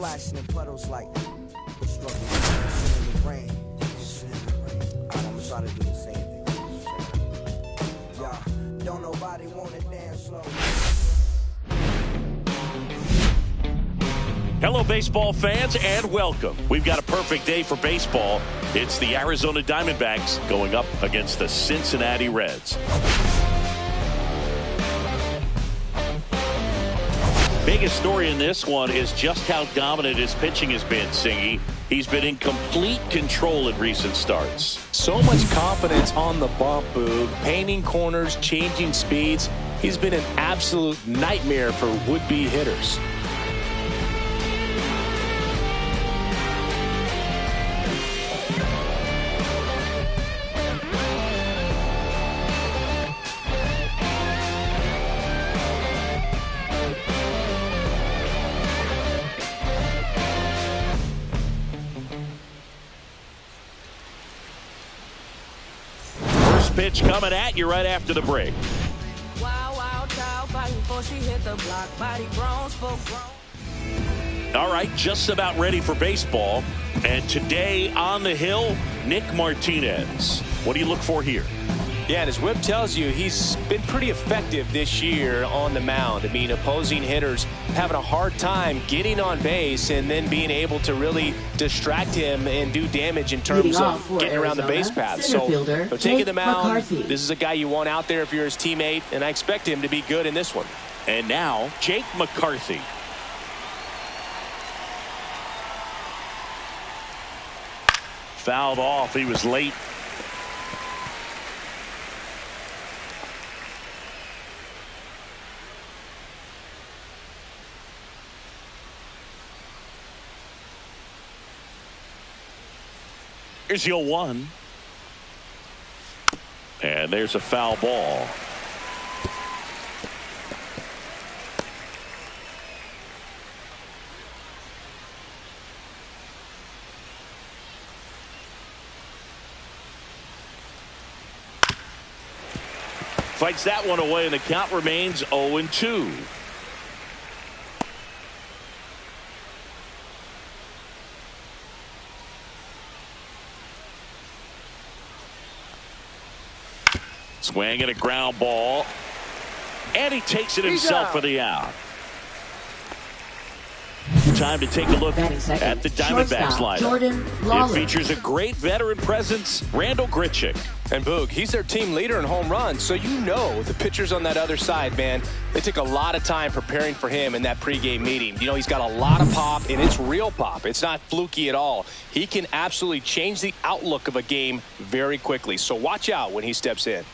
splashing in puddles like struggling in the rain. I'm gonna try to do the same thing. Yeah, don't nobody wanna dance slow. Hello, baseball fans, and welcome. We've got a perfect day for baseball. It's the Arizona Diamondbacks going up against the Cincinnati Reds. Biggest story in this one is just how dominant his pitching has been, Singy. He's been in complete control in recent starts. So much confidence on the bump, Boog. Painting corners, changing speeds. He's been an absolute nightmare for would-be hitters. Pitch coming at you right after the break. All right, just about ready for baseball. And today on the hill, Nick Martinez. What do you look for here? Yeah, and as Whip tells you, he's been pretty effective this year on the mound. I mean, opposing hitters having a hard time getting on base and then being able to really distract him and do damage in terms of getting around the base path. So taking the mound, this is a guy you want out there if you're his teammate, and I expect him to be good in this one. And now, Jake McCarthy. Fouled off. He was late. Here's your 1. And there's a foul ball. Fights that one away, and the count remains 0-2. Swing and a ground ball, and he takes it himself for the out. Time to take a look at the Diamondbacks lineup. It features a great veteran presence, Randall Grichuk. And Boog, he's their team leader in home runs, so you know the pitchers on that other side, man, they took a lot of time preparing for him in that pregame meeting. You know, he's got a lot of pop, and it's real pop. It's not fluky at all. He can absolutely change the outlook of a game very quickly, so watch out when he steps in.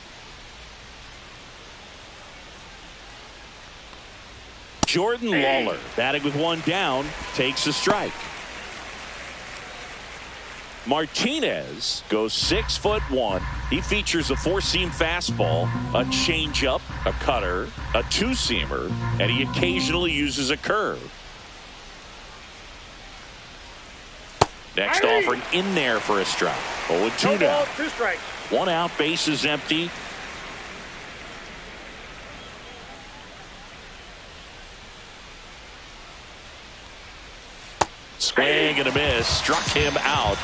Jordan Lawler, batting with 1 down, takes a strike. Martinez goes 6'1". He features a 4-seam fastball, a changeup, a cutter, a 2-seamer, and he occasionally uses a curve. Next offering in there for a strike. 0-2 now. 2 strikes. 1 out, base is empty. Swing and a miss, struck him out,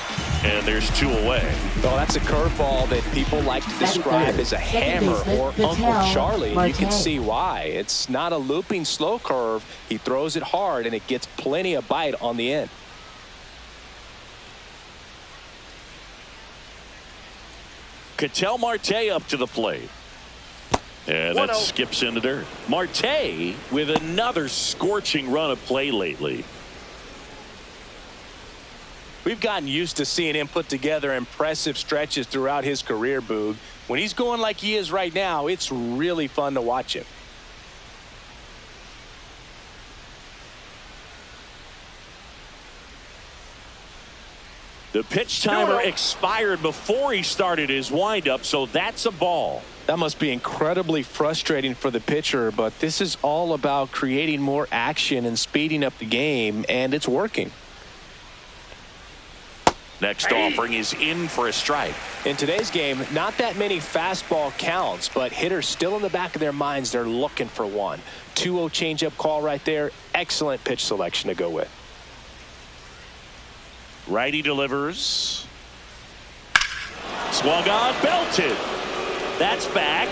and there's 2 away. Well, that's a curveball that people like to describe as a hammer or Uncle Charlie. You can see why. It's not a looping slow curve. He throws it hard, and it gets plenty of bite on the end. Ketel Marte up to the plate. And that skips into dirt. Marte with another scorching run of play lately. We've gotten used to seeing him put together impressive stretches throughout his career, Boog. When he's going like he is right now, it's really fun to watch him. The pitch timer expired before he started his windup, so that's a ball. That must be incredibly frustrating for the pitcher, but this is all about creating more action and speeding up the game, and it's working. Next offering is in for a strike. In today's game, not that many fastball counts, but hitters still in the back of their minds, they're looking for one. 2-0 changeup call right there. Excellent pitch selection to go with. Righty delivers. Swung on, belted. That's back.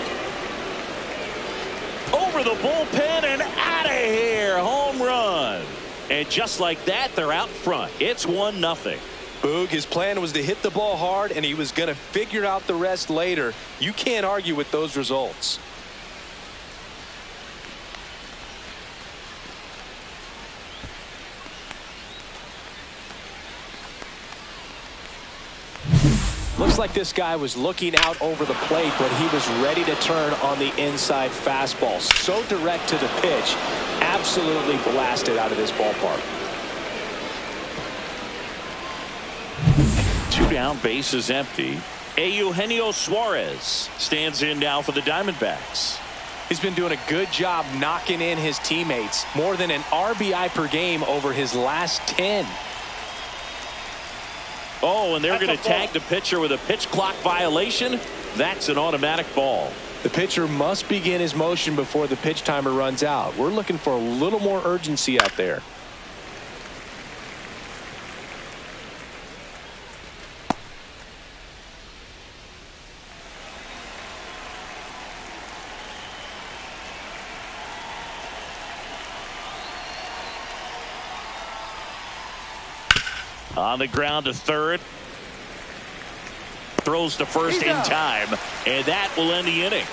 Over the bullpen and out of here. Home run. And just like that, they're out front. It's 1-0. Boog, his plan was to hit the ball hard, and he was going to figure out the rest later. You can't argue with those results. Looks like this guy was looking out over the plate, but he was ready to turn on the inside fastball. So direct to the pitch, absolutely blasted out of this ballpark. 2 down, base is empty. Eugenio Suarez stands in now for the Diamondbacks. He's been doing a good job knocking in his teammates. More than an RBI per game over his last 10. Oh, and they're going to tag the pitcher with a pitch clock violation. That's an automatic ball. The pitcher must begin his motion before the pitch timer runs out. We're looking for a little more urgency out there. On the ground to third. Throws to first in time. And that will end the inning.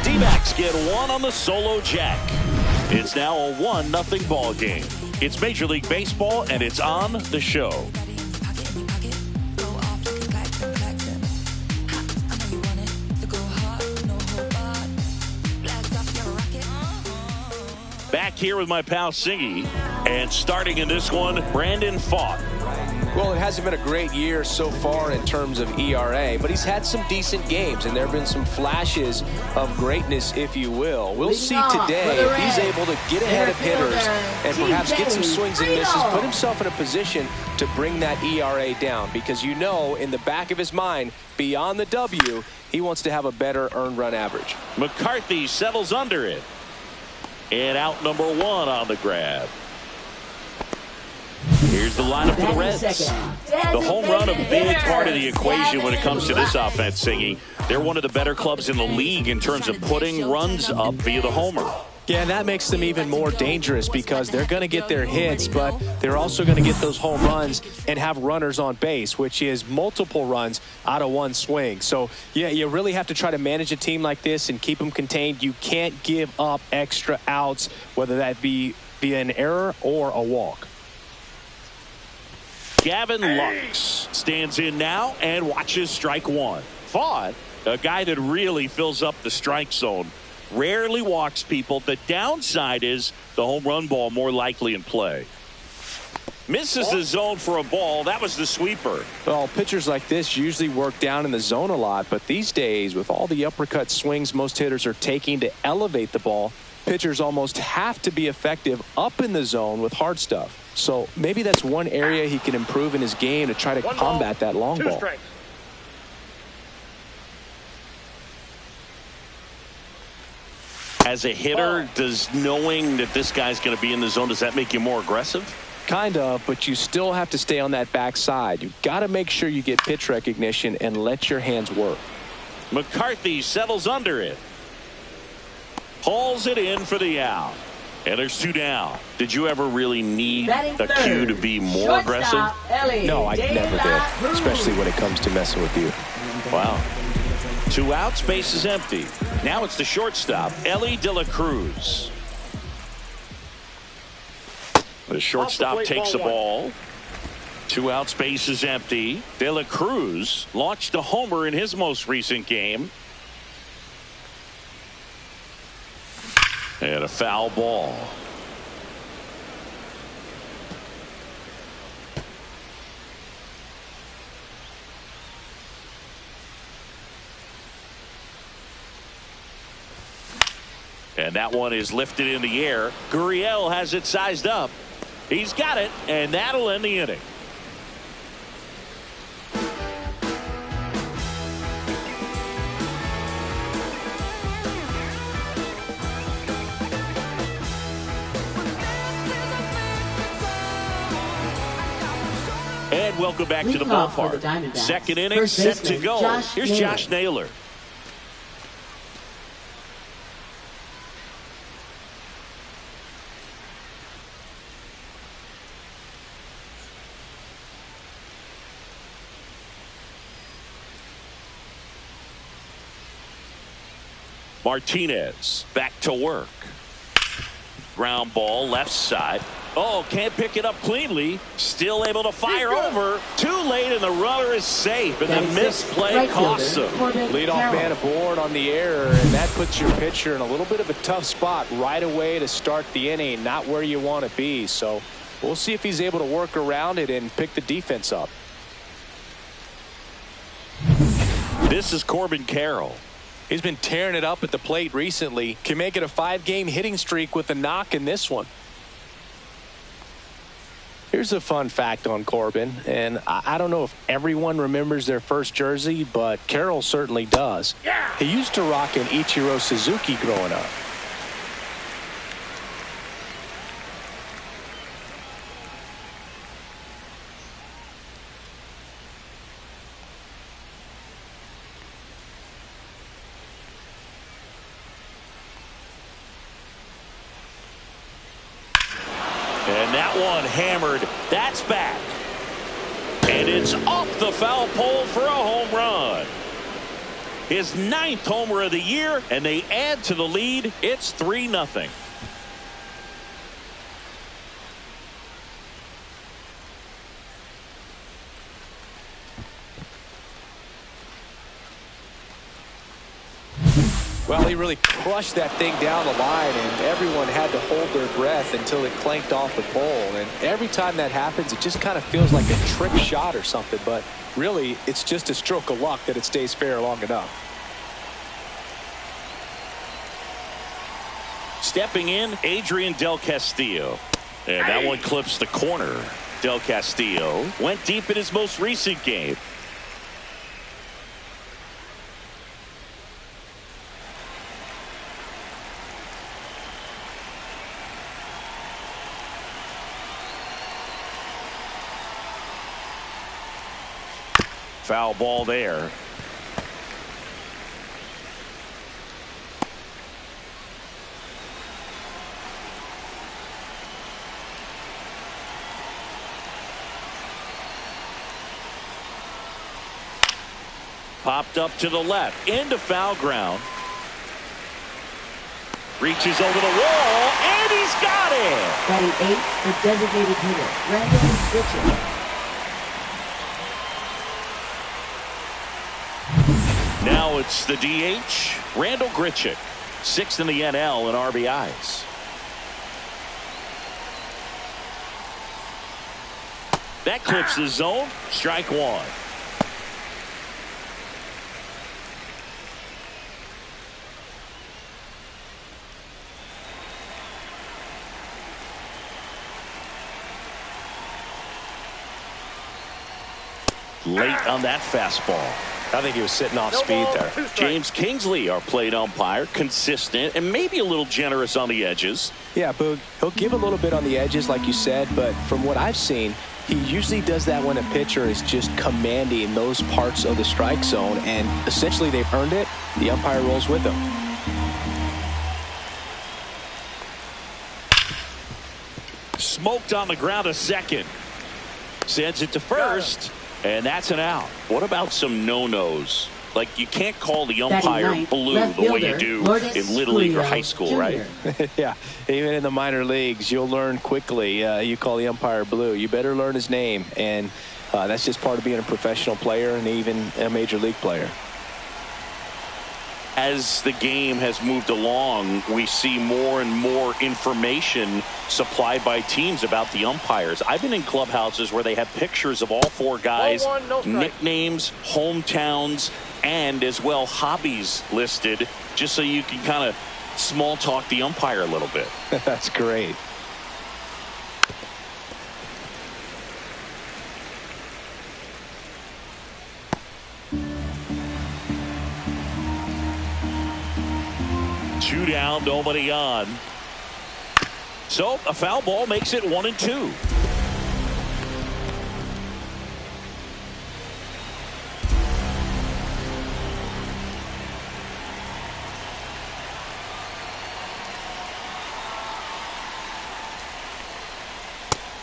D-backs get one on the solo jack. It's now a 1-0 ball game. It's Major League Baseball, and it's on the show. Back here with my pal Singy. And starting in this one, Brandon Pfaadt. Well, it hasn't been a great year so far in terms of ERA, but he's had some decent games, and there have been some flashes of greatness, if you will. We'll see today if he's able to get ahead of hitters and perhaps get some swings and misses, put himself in a position to bring that ERA down, because you know in the back of his mind, beyond the W, he wants to have a better earned run average. McCarthy settles under it. And out number 1 on the grab. Here's the lineup for the Reds. The home run, a big part of the equation when it comes to this offense, Singy. They're one of the better clubs in the league in terms of putting runs up via the homer. Yeah, and that makes them even more dangerous because they're going to get their hits, but they're also going to get those home runs and have runners on base, which is multiple runs out of one swing. So, yeah, you really have to try to manage a team like this and keep them contained. You can't give up extra outs, whether that be via an error or a walk. Gavin Lux stands in now and watches strike 1. Pfaadt, a guy that really fills up the strike zone, rarely walks people. The downside is the home run ball more likely in play. Misses the zone for a ball. That was the sweeper. Well, pitchers like this usually work down in the zone a lot, but these days with all the uppercut swings most hitters are taking to elevate the ball, pitchers almost have to be effective up in the zone with hard stuff. So maybe that's one area he can improve in his game to try to combat that long ball. Strikes. As a hitter, does knowing that this guy's going to be in the zone, does that make you more aggressive? Kind of, but you still have to stay on that backside. You've got to make sure you get pitch recognition and let your hands work. McCarthy settles under it. Hauls it in for the out. And there's 2 down. Did you ever really need a cue to be more aggressive? No, I never did, especially when it comes to messing with you. Wow. 2 outs, base is empty. Now it's the shortstop, Ellie De La Cruz. The shortstop takes the ball. 2 outs, base is empty. De La Cruz launched a homer in his most recent game. And a foul ball. And that one is lifted in the air. Gurriel has it sized up. He's got it, and that'll end the inning. And welcome back to the ballpark. Second inning set to go. Here's Josh Naylor. Martinez back to work. Ground ball left side. Oh, can't pick it up cleanly. Still able to fire over. Too late, and the runner is safe. And the misplay costs him. Leadoff man aboard on the error, and that puts your pitcher in a little bit of a tough spot right away to start the inning. Not where you want to be. So we'll see if he's able to work around it and pick the defense up. This is Corbin Carroll. He's been tearing it up at the plate recently. Can make it a 5-game hitting streak with a knock in this one. Here's a fun fact on Corbin, and I don't know if everyone remembers their first jersey, but Carroll certainly does. Yeah. He used to rock an Ichiro Suzuki growing up. And that one hammered. That's back. And it's off the foul pole for a home run. His 9th homer of the year, and they add to the lead. It's 3-0. Well, he really crushed that thing down the line, and everyone had to hold their breath until it clanked off the pole. And every time that happens, it just kind of feels like a trick shot or something. But really, it's just a stroke of luck that it stays fair long enough. Stepping in, Adrian Del Castillo. And that one clips the corner. Del Castillo went deep in his most recent game. Foul ball there. Popped up to the left into foul ground. Reaches over the wall, and he's got it. Batting 8th, the designated hitter, Randall Grichuk. Now it's the DH, Randall Grichuk, 6th in the NL in RBIs. That clips the zone. Strike one. Late on that fastball. I think he was sitting off speed there. James Kingsley, our plate umpire, consistent and maybe a little generous on the edges. Yeah, Boog, he'll give a little bit on the edges, like you said, but from what I've seen, he usually does that when a pitcher is just commanding those parts of the strike zone, and essentially they've earned it. The umpire rolls with them. Smoked on the ground a second. Sends it to first. And that's an out. What about some no-nos? Like, you can't call the umpire blue the way you do in Little League or high school, right? Yeah, even in the minor leagues, you'll learn quickly. You call the umpire blue. You better learn his name. And that's just part of being a professional player and even a major league player. As the game has moved along, we see more and more information supplied by teams about the umpires. I've been in clubhouses where they have pictures of all four guys, nicknames, hometowns, and as well hobbies listed, just so you can kind of small talk the umpire a little bit. That's great. Two down, nobody on. So a foul ball makes it 1-2.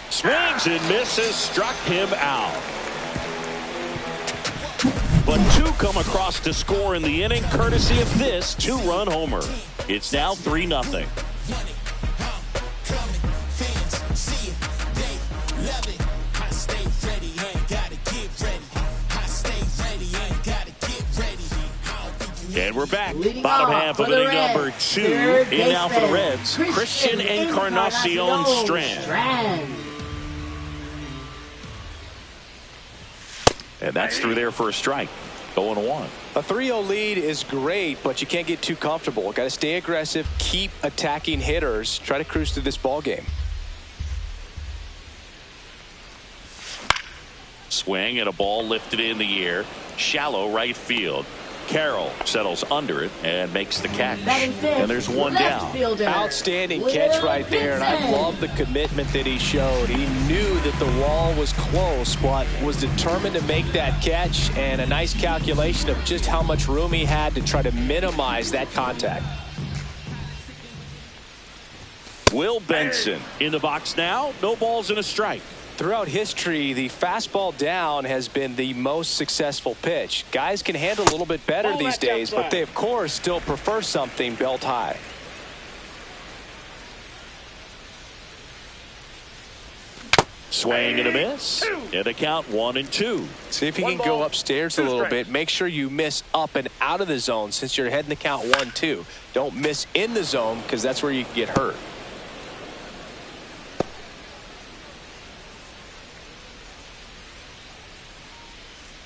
Swings and misses, struck him out. But two come across to score in the inning, courtesy of this two-run homer. It's now 3-0. And we're back. Leading Bottom off half of for the inning Reds, number 2. third In now for the baseman, Reds, Christian Encarnacion Strand. And that's through there for a strike. 0-1. A 3-0 lead is great, but you can't get too comfortable. Got to stay aggressive, keep attacking hitters, try to cruise through this ball game. Swing and a ball lifted in the air. Shallow right field. Carroll settles under it and makes the catch. And there's one down. Outstanding catch right there, and I love the commitment that he showed. He knew that the wall was close, but was determined to make that catch, and a nice calculation of just how much room he had to try to minimize that contact. Will Benson in the box now. No balls and a strike. Throughout history, the fastball down has been the most successful pitch. Guys can handle a little bit better these days, but they, of course, still prefer something belt high. Swing and a miss. And the count 1-2. See if you can go upstairs a little bit. Make sure you miss up and out of the zone since you're heading the count 1-2. Don't miss in the zone because that's where you can get hurt.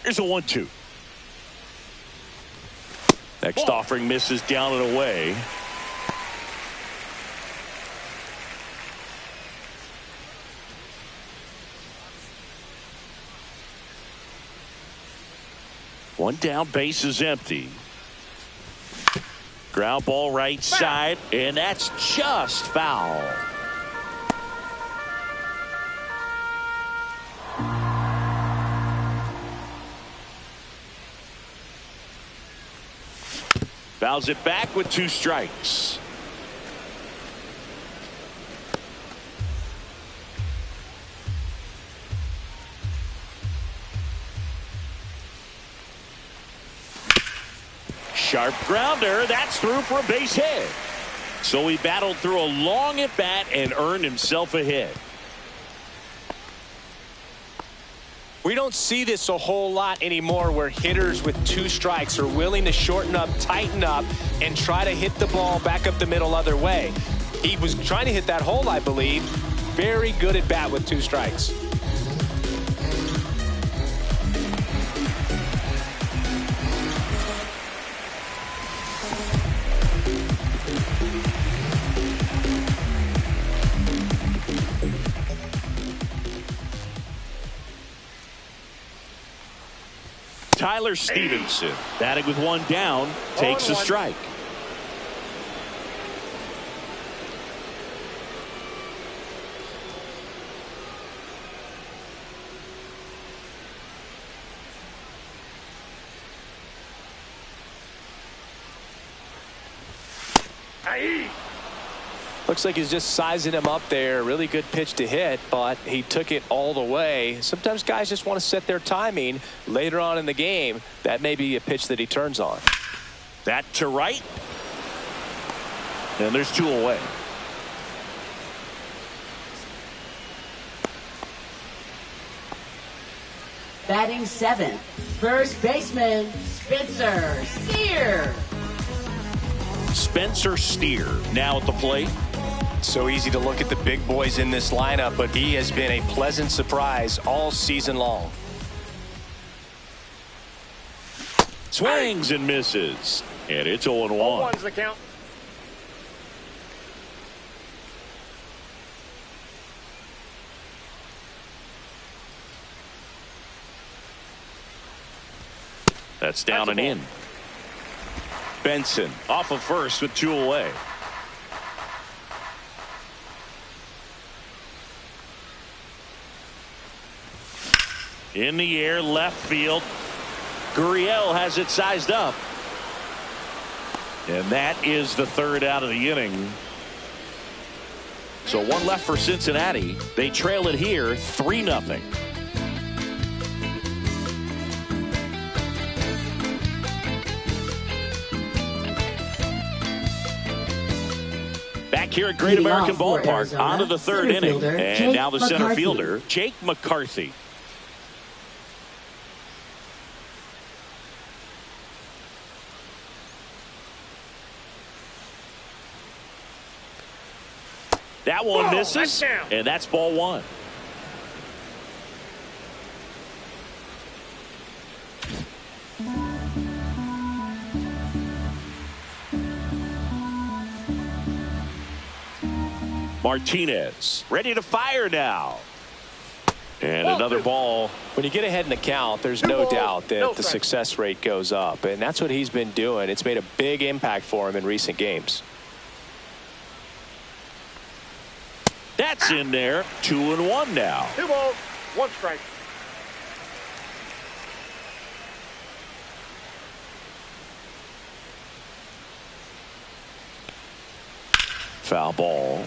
Here's a 1-2. Next offering misses down and away. One down, base is empty. Ground ball right side, and that's just foul. Fouls it back with 2 strikes. Sharp grounder. That's through for a base hit. So he battled through a long at bat and earned himself a hit. We don't see this a whole lot anymore where hitters with 2 strikes are willing to shorten up, tighten up, and try to hit the ball back up the middle other way. He was trying to hit that hole, I believe. Very good at bat with 2 strikes. Tyler Stevenson, batting with 1 down, takes a strike. Looks like he's just sizing him up there. Really good pitch to hit, but he took it all the way. Sometimes guys just want to set their timing later on in the game. That may be a pitch that he turns on. That to right. And there's 2 away. Batting 7th, first baseman Spencer Steer. Spencer Steer now at the plate. So easy to look at the big boys in this lineup, but he has been a pleasant surprise all season long. Swings and misses. And it's 0-1. 0-1's the count. That's down and in. Benson off of first with 2 away. In the air, left field. Gurriel has it sized up. And that is the 3rd out of the inning. So one left for Cincinnati. They trail it here 3-0. Back here at Great American Ballpark, on to the third inning. And now the center fielder, Jake McCarthy. That one misses, and that's ball one. Martinez ready to fire now. And another ball. When you get ahead in the count, there's no doubt that the success rate goes up. And that's what he's been doing. It's made a big impact for him in recent games. That's in there. 2-1 now. 2 balls, 1 strike. Foul ball.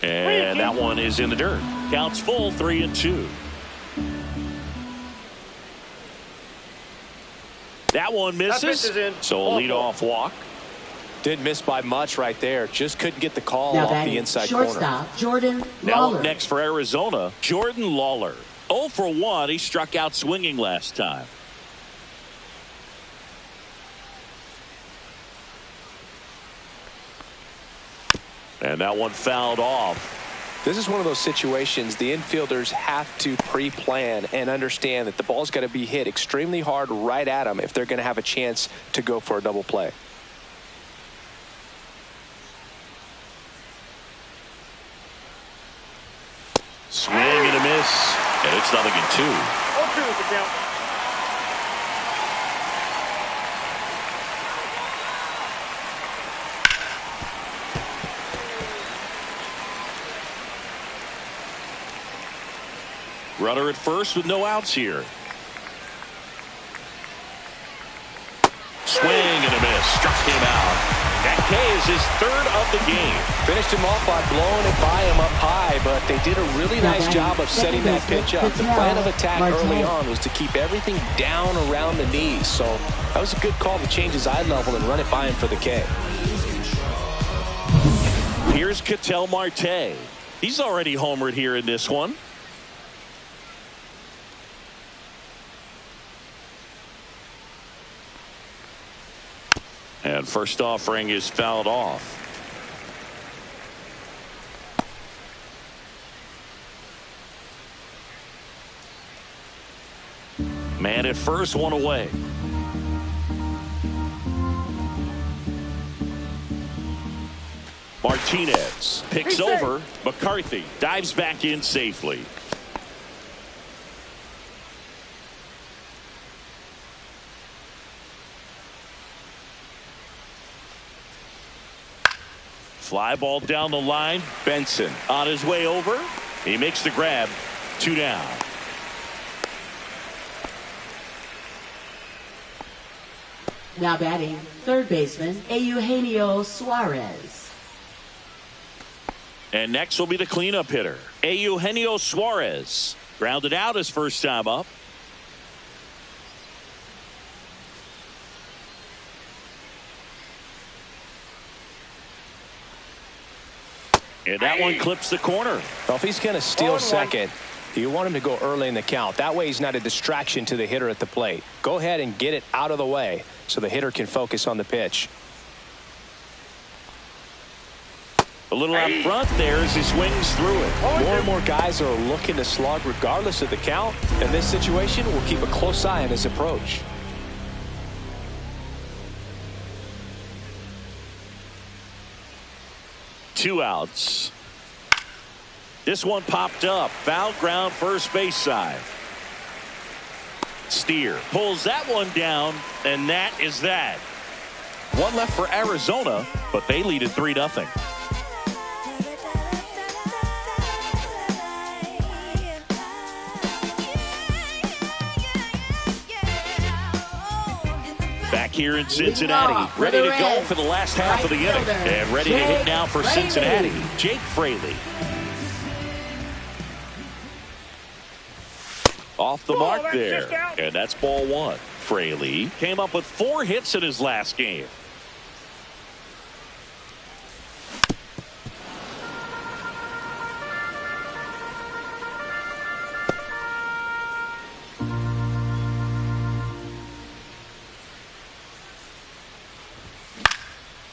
And that one is in the dirt. Counts full, 3-2. That one misses. So a leadoff walk. Didn't miss by much right there. Just couldn't get the call now off the inside shortstop, corner. Jordan now Lawler. Up next for Arizona, Jordan Lawler. 0 for 1. He struck out swinging last time. And that one fouled off. This is one of those situations the infielders have to pre-plan and understand that the ball's got to be hit extremely hard right at them if they're going to have a chance to go for a double play. Swing and a miss. And it's 0-2. 0-2 is the count. Runner at first with no outs here. Swing and a miss. Struck him out. That K is his 3rd of the game. Finished him off by blowing it by him up high, but they did a really nice job of setting that pitch up. The plan of attack early on was to keep everything down around the knees. So that was a good call to change his eye level and run it by him for the K. Here's Ketel Marte. He's already homered here in this one. And first offering is fouled off. Man at first, one away. Martinez picks over. McCarthy dives back in safely. Fly ball down the line. Benson on his way over. He makes the grab. 2 down. Now batting, third baseman, Eugenio Suarez. And next will be the cleanup hitter, Eugenio Suarez. Grounded out his first time up. And that one clips the corner. Well, if he's going to steal second, you want him to go early in the count. That way he's not a distraction to the hitter at the plate. Go ahead and get it out of the way so the hitter can focus on the pitch. A little out front there as he swings through it. More and more guys are looking to slug regardless of the count. In this situation, we'll keep a close eye on his approach. Two outs. This one popped up. Foul ground first base side. Steer pulls that one down, and that is that. One left for Arizona, but they lead at 3-0. here in Cincinnati. Ready to go for the last half of the inning. And ready to hit now for Cincinnati, Jake Fraley. Off the mark there. And that's ball one. Fraley came up with 4 hits in his last game.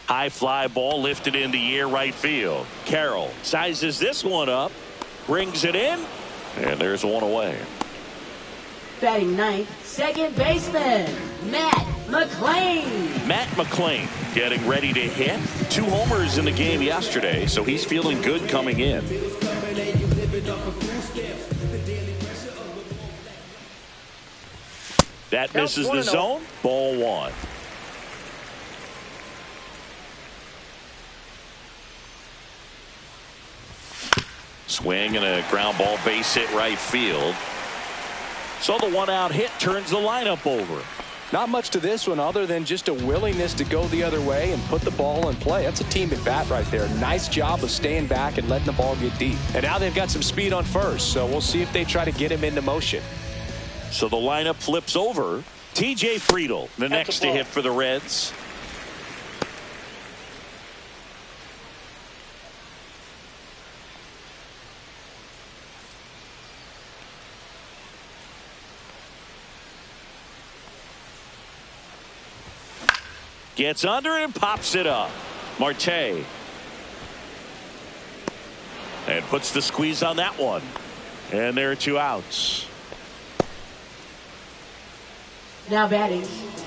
High fly ball lifted in the air right field. Carroll sizes this one up, brings it in, and there's one away. Batting ninth, second baseman, Matt McClain. Matt McClain getting ready to hit. 2 homers in the game yesterday, so he's feeling good coming in. That misses the zone. Ball one. Swing and a ground ball base hit right field. So the 1-out hit turns the lineup over. Not much to this one other than just a willingness to go the other way and put the ball in play. That's a team at bat right there. Nice job of staying back and letting the ball get deep. And now they've got some speed on first, so we'll see if they try to get him into motion. So the lineup flips over. TJ Friedl, the next to hit for the Reds. Gets under it and pops it up. Marte. And puts the squeeze on that one. And there are 2 outs. Now batting,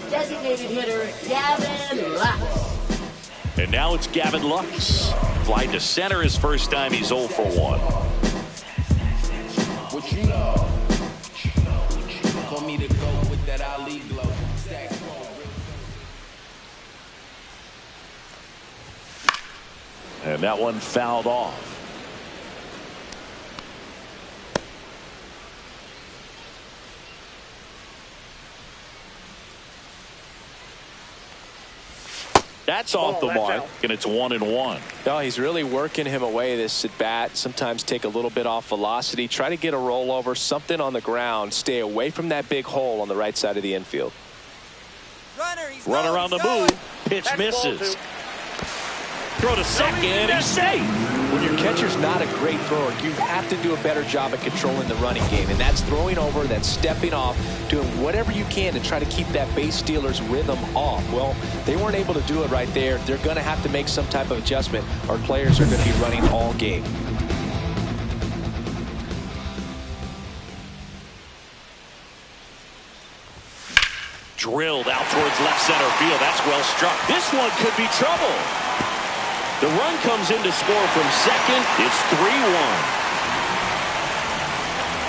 designated hitter Gavin Lux. And now it's Gavin Lux. Fly to center his first time. He's 0 for 1. What you know? Told me to go with that Ali glow. And that one fouled off. That's off the mark, and it's 1-1. Oh, he's really working him away this at bat. Sometimes take a little bit off velocity. Try to get a rollover, something on the ground. Stay away from that big hole on the right side of the infield. Run around the move. Pitch misses. Throw to second. He's safe. When your catcher's not a great thrower, you have to do a better job at controlling the running game. And that's throwing over, that's stepping off, doing whatever you can to try to keep that base stealer's rhythm off. Well, they weren't able to do it right there. They're going to have to make some type of adjustment. Our players are going to be running all game. Drilled out towards left center field. That's well struck. This one could be trouble. The run comes in to score from second. It's 3-1.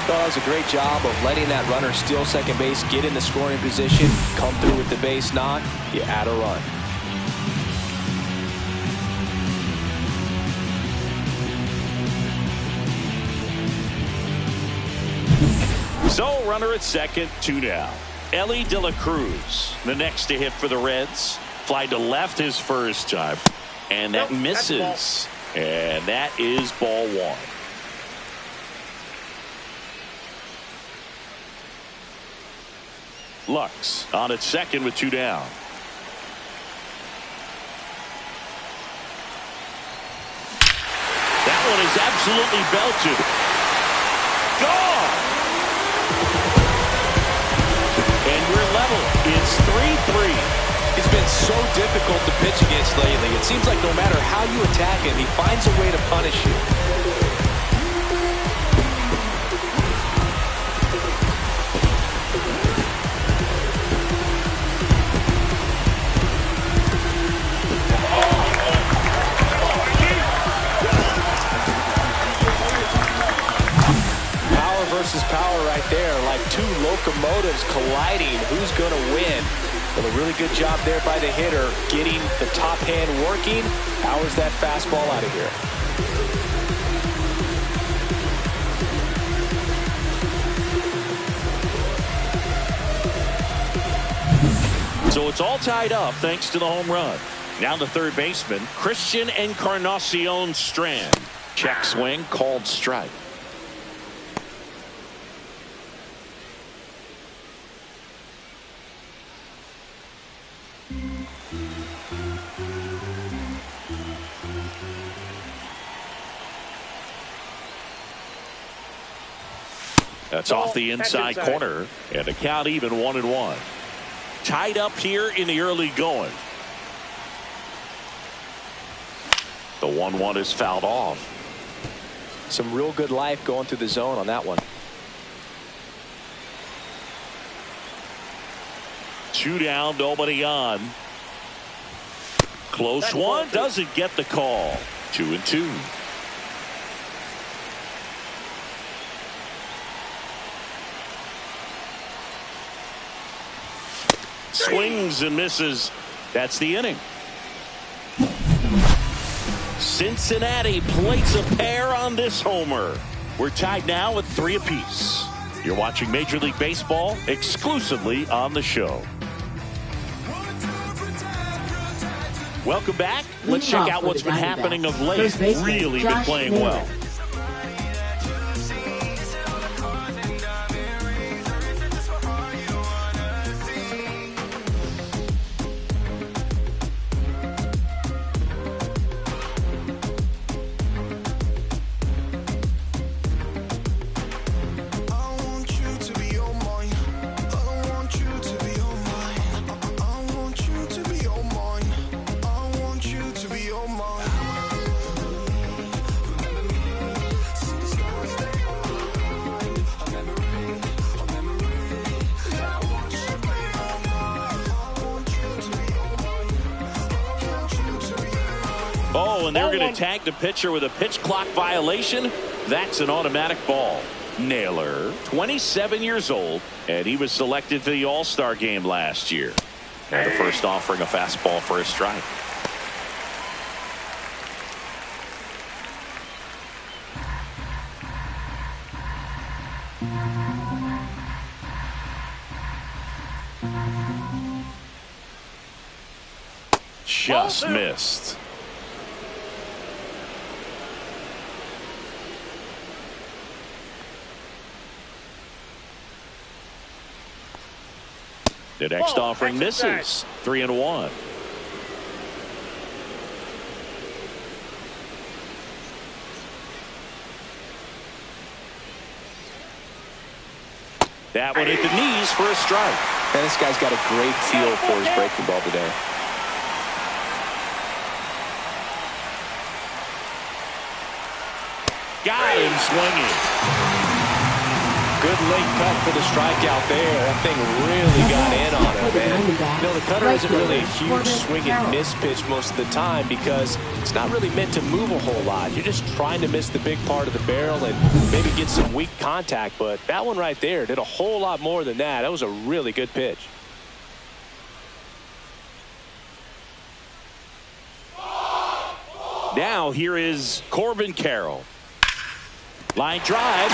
Well, that was a great job of letting that runner steal second base, get in the scoring position, come through with the base knock. You add a run. So runner at second, 2 down. Ellie De La Cruz, the next to hit for the Reds. Fly to left his first time. And that misses. And that is ball one. Lux on at second with 2 down. That one is absolutely belted. Gone. And we're level. It's 3-3. It's been so difficult to pitch against lately. It seems like no matter how you attack him, he finds a way to punish you. Power versus power right there, like 2 locomotives colliding. Who's going to win? Well, a really good job there by the hitter, getting the top hand working. Powers that fastball out of here. So So it's all tied up thanks to the home run. Now the third baseman, Christian Encarnacion Strand. Check swing, called strike. That's off the inside corner, and the count even 1-1. Tied up here in the early going. The 1-1 is fouled off. Some real good life going through the zone on that one. 2 down, nobody on. Close one, doesn't get the call. 2-2. Swings and misses. That's the inning. Cincinnati plates a pair on this homer. We're tied now at 3 apiece. You're watching Major League Baseball exclusively on the show. Welcome back. Let's check out what's been happening of late. Really been playing well. Oh, and they're going to tag the pitcher with a pitch clock violation. That's an automatic ball. Naylor, 27 years old, and he was selected for the All-Star game last year. And the first offering a fastball for a strike. Just missed. The next offering misses. 3-1. That one hit the knees for a strike. And this guy's got a great feel for his breaking ball today. Got him swinging. Good late cut for the strikeout there. That thing really got in on him, man. You know, the cutter isn't really a huge swing and miss pitch most of the time because it's not really meant to move a whole lot. You're just trying to miss the big part of the barrel and maybe get some weak contact. But that one right there did a whole lot more than that. That was a really good pitch. Now here is Corbin Carroll. Line drive.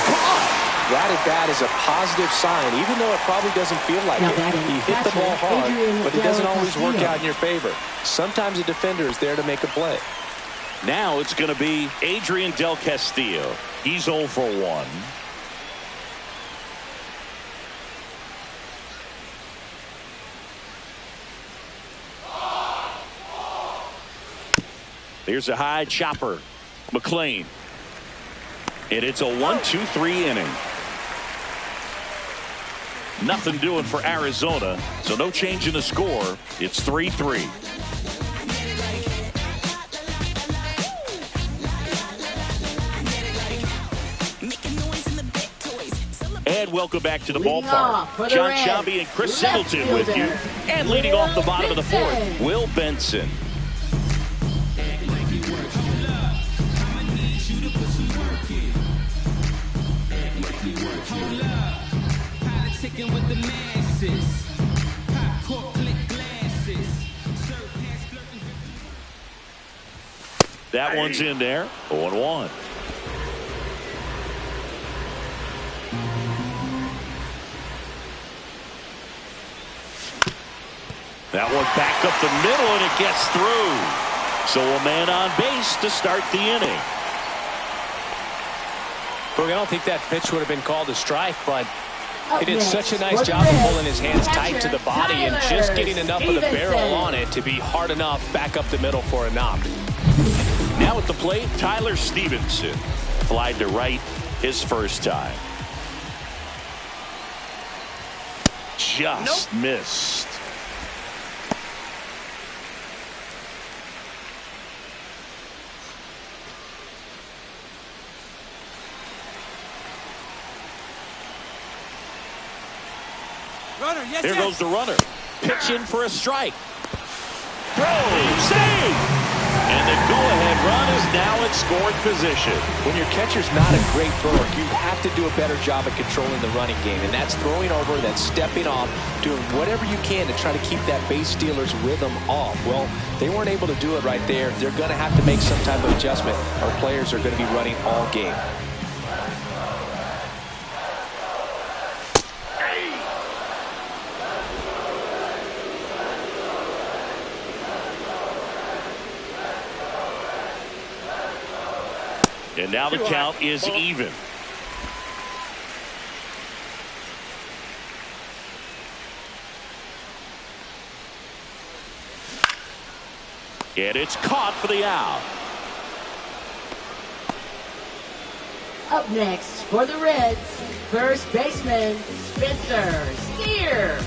That at bat is a positive sign, even though it probably doesn't feel like it. He hit the ball hard, but it doesn't always work out in your favor. Sometimes a defender is there to make a play. Now it's going to be Adrian Del Castillo. He's 0 for 1. There's a high chopper. McLean. And it's a 1-2-3 inning. Nothing doing for Arizona, so no change in the score. It's 3-3. And welcome back to the ballpark. John Shelby and Chris Singleton with you. And leading off the bottom of the fourth, Will Benson. That one's in there. 0-1. That one back up the middle, and it gets through. So a man on base to start the inning. Well, I don't think that pitch would have been called a strike, but Up he did next, such a for nice the job of Reds, pulling his hands tight to the body and just Tyler getting enough of the barrel Stevenson. on it to be hard enough back up the middle for a knock. Now at the plate, Tyler Stevenson. Flied to right his first time. Just missed. Here goes the runner. Pitch in for a strike. Throw, save! And the go-ahead run is now in scoring position. When your catcher's not a great thrower, you have to do a better job at controlling the running game. And that's throwing over, that's stepping off, doing whatever you can to try to keep that base stealer's rhythm off. Well, they weren't able to do it right there. They're going to have to make some type of adjustment. Our players are going to be running all game. And now the count is even. And it's caught for the out. Up next for the Reds, first baseman Spencer Steer.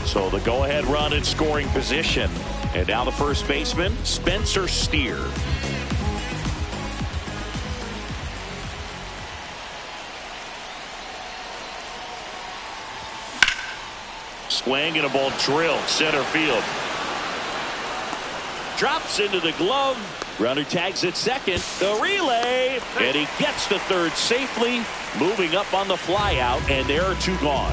So the go-ahead run in scoring position. And now the first baseman, Spencer Steer. Swing and a ball drilled center field. Drops into the glove. Runner tags at second. The relay. And he gets to third safely. Moving up on the fly out. And there are two gone.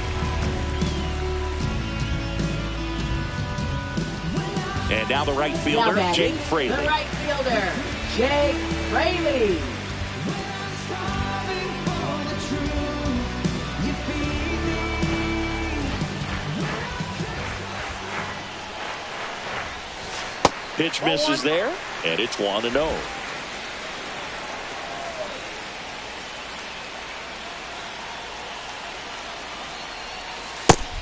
And now the right fielder, Jake Fraley. The right fielder, Jake Fraley. Pitch misses there, and it's 1-0.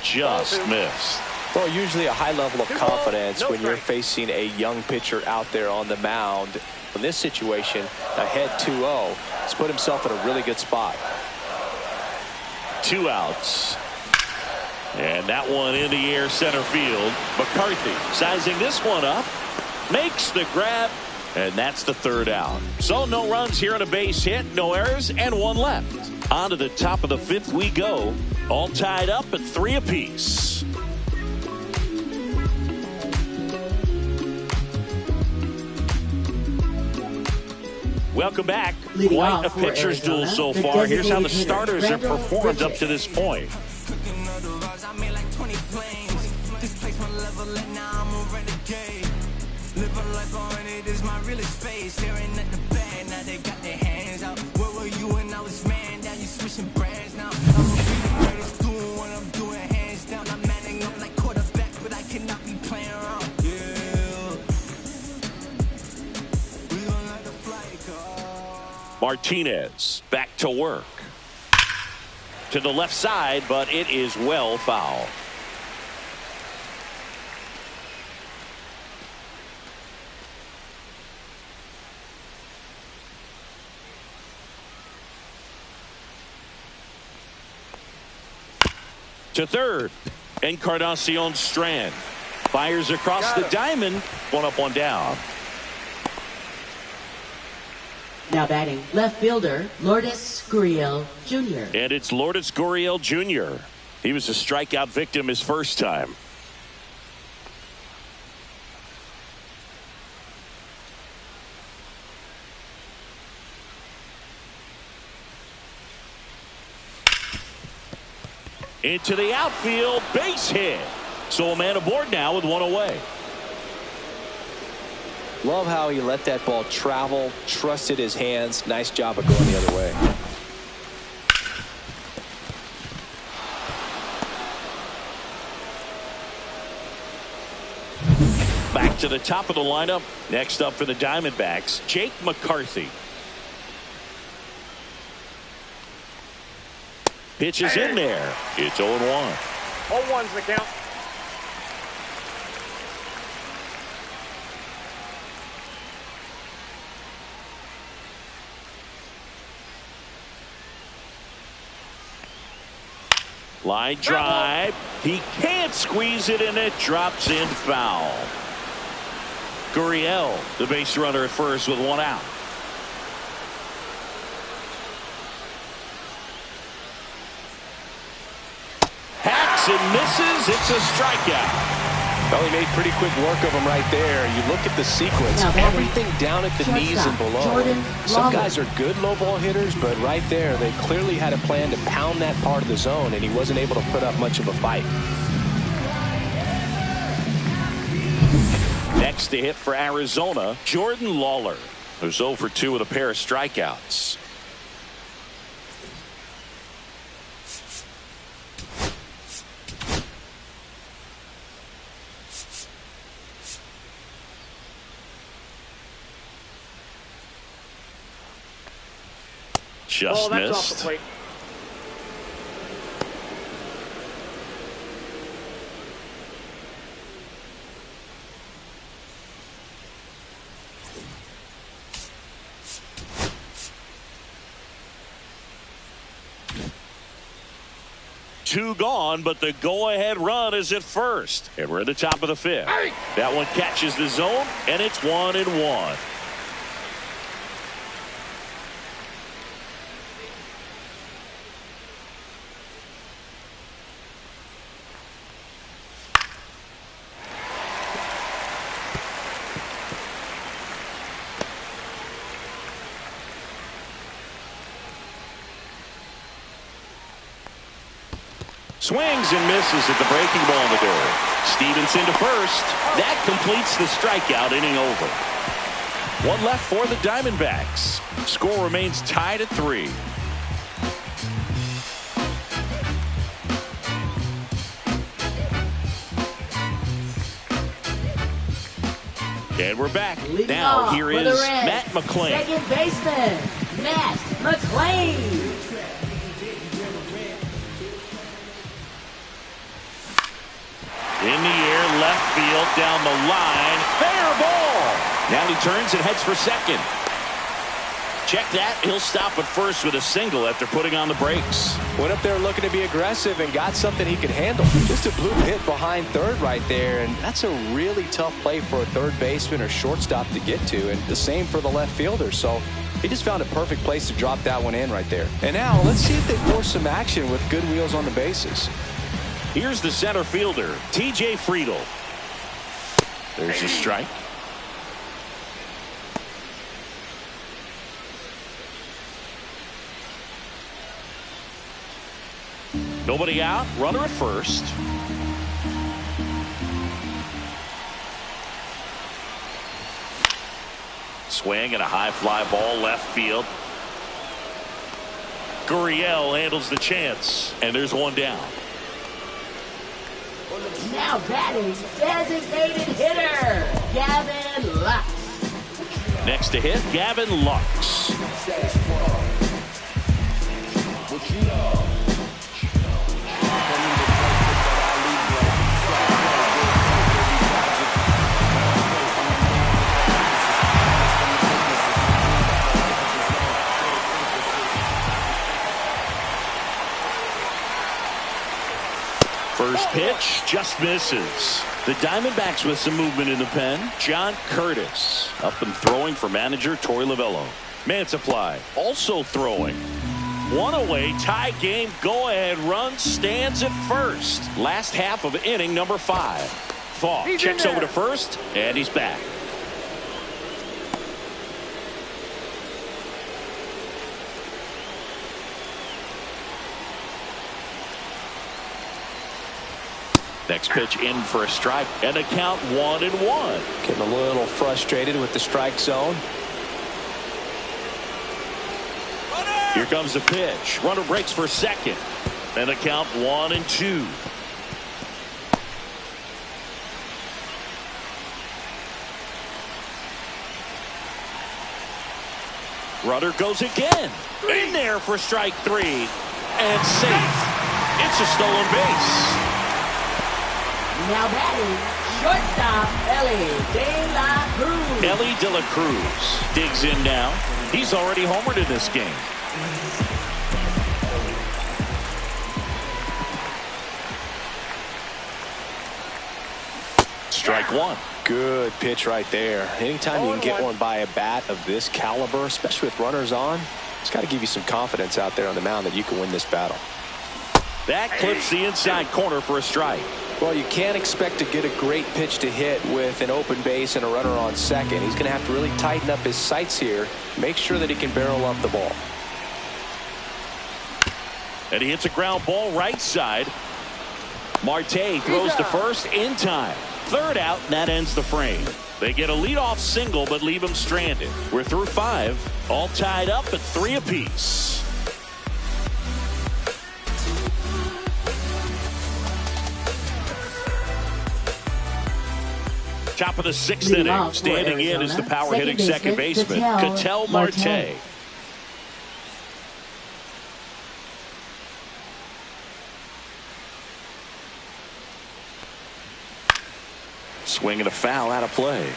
Just missed. Well, usually a high level of confidence when you're facing a young pitcher out there on the mound. In this situation, ahead 2-0, he's put himself in a really good spot. 2 outs. And that one in the air center field. McCarthy sizing this one up. Makes the grab, and that's the third out. So no runs here on a base hit, no errors, and 1 left. On to the top of the 5th we go. All tied up at 3 apiece. Welcome back. Leading Quite off a for pitcher's duel Arizona, so the far. Here's how the designated hitter, starters have Randall performed up Bridges. to this point. Living life on it is my realest face. Staring at the bag, now they got their hands out. Where were you when I was man? Now you switching brands now. I'm a the greatest, doing what I'm doing, hands down. I'm manning up like quarterback, but I cannot be playing around. Yeah, we gon' let the flight go. Martinez back to work. To the left side, but it is well foul. To third, Encarnacion Strand fires across the diamond. 1 up, 1 down. Now batting, left fielder Lourdes Gurriel Jr. And it's Lourdes Gurriel Jr. He was a strikeout victim his first time. Into the outfield, base hit. So a man aboard now with 1 away. Love how he let that ball travel, trusted his hands. Nice job of going the other way. to the top of the lineup. Next up for the Diamondbacks, Jake McCarthy. Pitch is in there. It's 0-1. 0-1's the count. Line drive. He can't squeeze it, and it drops in foul. Gurriel, the base runner at first with 1 out. Hacks and misses. It's a strikeout. Well, he made pretty quick work of him right there. You look at the sequence, everything down at the knees and below. Some guys are good low ball hitters, but right there, they clearly had a plan to pound that part of the zone, and he wasn't able to put up much of a fight. Next to hit for Arizona, Jordan Lawler, who's 0 for 2 with a pair of strikeouts. Just that's missed. off the plate. Two gone, but the go-ahead run is at first. And we're at the top of the 5th. That one catches the zone, and it's 1-1. Swings and misses at the breaking ball in the dirt. Stevenson to first. That completes the strikeout, inning over. 1 left for the Diamondbacks. Score remains tied at 3. And we're back. Now here is Matt McClain. Second baseman, Matt McClain. In the air, left field, down the line. Fair ball. Now he turns and heads for second. Check that. He'll stop at first with a single after putting on the brakes. Went up there looking to be aggressive and got something he could handle. Just a blue hit behind third right there, and that's a really tough play for a third baseman or shortstop to get to, and the same for the left fielder. So he just found a perfect place to drop that one in right there. And now let's see if they force some action with good wheels on the bases. Here's the center fielder, T.J. Friedel. There's a strike. Nobody out, runner at first. Swing and a high fly ball left field. Gurriel handles the chance, and there's one down. Now batting, designated hitter, Gavin Lux. Next to hit, Gavin Lux. First pitch just misses. The Diamondbacks with some movement in the pen. John Curtis up and throwing for manager Torey Lovullo. Mantiply also throwing. One away, tie game, go ahead run stands at first. Last half of inning number 5. Falk checks over to first, and he's back. Next pitch in for a strike, and a count 1-1. Getting a little frustrated with the strike zone. Here comes the pitch. Runner breaks for second, and a count 1-2. 2 2 Runner goes again. In there for strike 3. And safe. It's a stolen base. Now batting, shortstop Ellie De La Cruz. Ellie De La Cruz digs in now. He's already homered in this game. Strike 1. Good pitch right there. Anytime you can get one by a bat of this caliber, especially with runners on, it's got to give you some confidence out there on the mound that you can win this battle. That clips the inside corner for a strike. Well, you can't expect to get a great pitch to hit with an open base and a runner on second. He's going to have to really tighten up his sights here, make sure that he can barrel up the ball. And he hits a ground ball right side. Marte throws to first in time. Third out, and that ends the frame. They get a leadoff single, but leave him stranded. We're through 5, all tied up at 3 apiece. Top of the 6th inning. Standing in is the power-hitting second baseman, Ketel Marte. Swing and a foul out of play.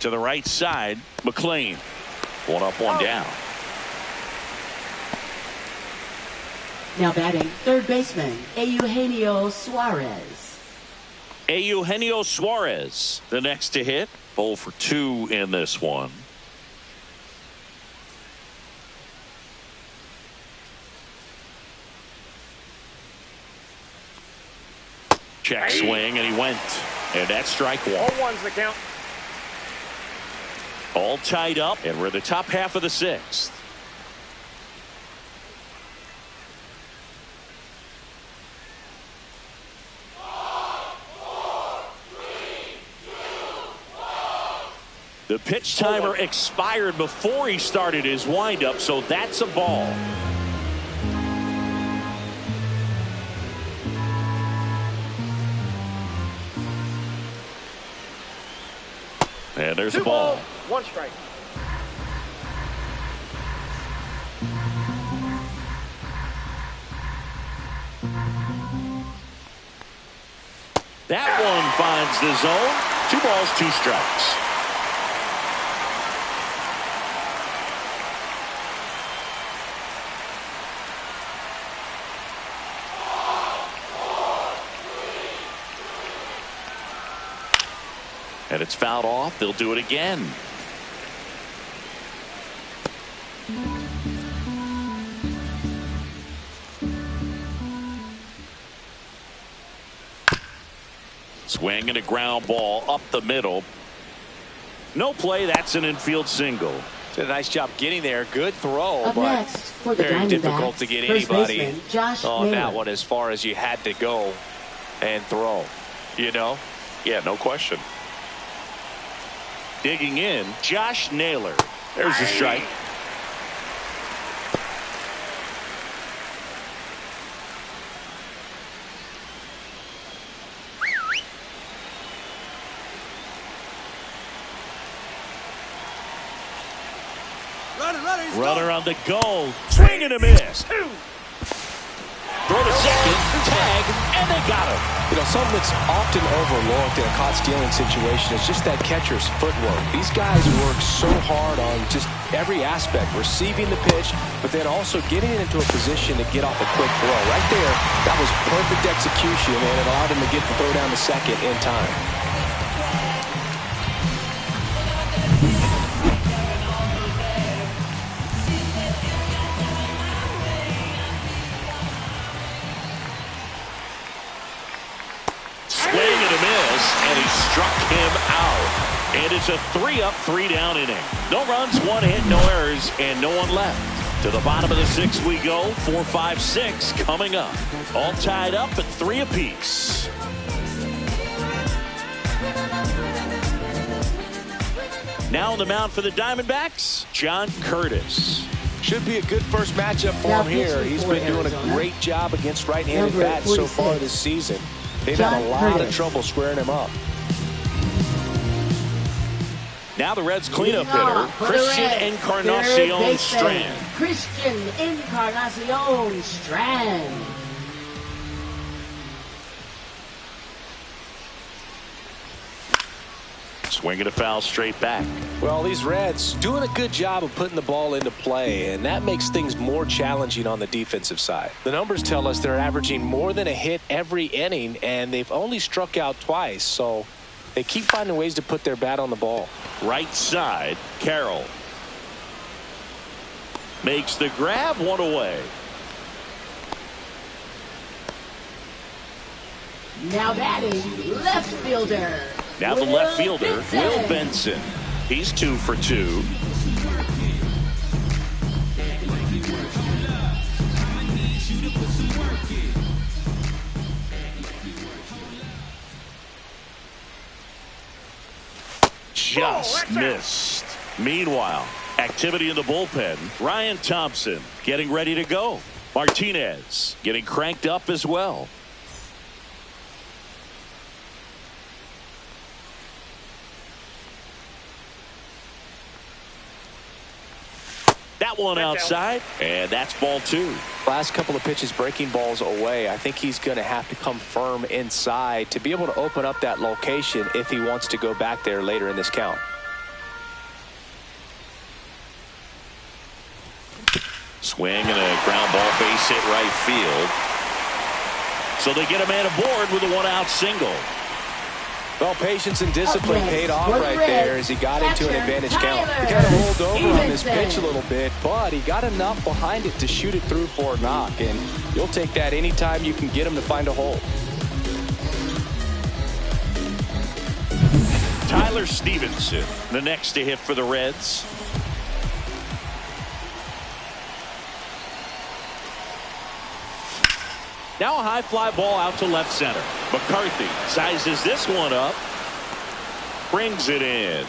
To the right side, McLean. 1 up, 1 down. Now batting, third baseman, Eugenio Suarez. Eugenio Suarez, the next to hit. 0 for 2 in this one. Check swing, and he went. And that's strike 1. 0-1's the count. All tied up, and we're the top half of the 6th. The pitch timer expired before he started his windup, so that's a ball. And there's a ball. 1 strike. That one finds the zone. 2 balls, 2 strikes. And it's fouled off. They'll do it again. Swing and a ground ball up the middle. No play. That's an infield single. Did a nice job getting there. Good throw, Up but next for the very difficult to get first anybody baseman, Josh on Naylor. that one as far as you had to go and throw. You know? Yeah, no question. Digging in, Josh Naylor. There's a strike. Runner on the goal. Swing and a miss. Throw to second. Tag. And they got him. You know, something that's often overlooked in a caught stealing situation is just that catcher's footwork. These guys work so hard on just every aspect, receiving the pitch, but then also getting it into a position to get off a quick throw. Right there, that was perfect execution, and it allowed him to get the throw down to second in time. And he struck him out. And it's a 3-up, 3-down inning. No runs, 1 hit, no errors, and no one left. To the bottom of the 6th we go. 4, 5, 6 coming up. All tied up at 3 apiece. Now on the mound for the Diamondbacks, John Curtis. Should be a good first matchup for him here. He's been doing a great job against right-handed bats so far this season. They've had a lot of trouble squaring him up. Now the Reds cleanup hitter, Christian Encarnacion Strand. Christian Encarnacion Strand. Swinging a foul straight back. Well, these Reds doing a good job of putting the ball into play, and that makes things more challenging on the defensive side. The numbers tell us they're averaging more than a hit every inning, and they've only struck out twice, so they keep finding ways to put their bat on the ball. Right side, Carroll. Makes the grab, 1 away. Now batting, left fielder. Now the left fielder, Will Benson. He's 2 for 2. Just missed. Meanwhile, activity in the bullpen. Ryan Thompson getting ready to go. Martinez getting cranked up as well. That one outside, and that's ball 2. Last couple of pitches breaking balls away. I think he's going to have to come firm inside to be able to open up that location if he wants to go back there later in this count. Swing and a ground ball, base hit right field. So they get a man aboard with a 1-out single. Well, patience and discipline paid off right there as he got into an advantage count. He kind of rolled over on this pitch a little bit, but he got enough behind it to shoot it through for a knock, and you'll take that anytime you can get him to find a hole. Tyler Stevenson, the next to hit for the Reds. Now a high fly ball out to left center. McCarthy sizes this one up. Brings it in.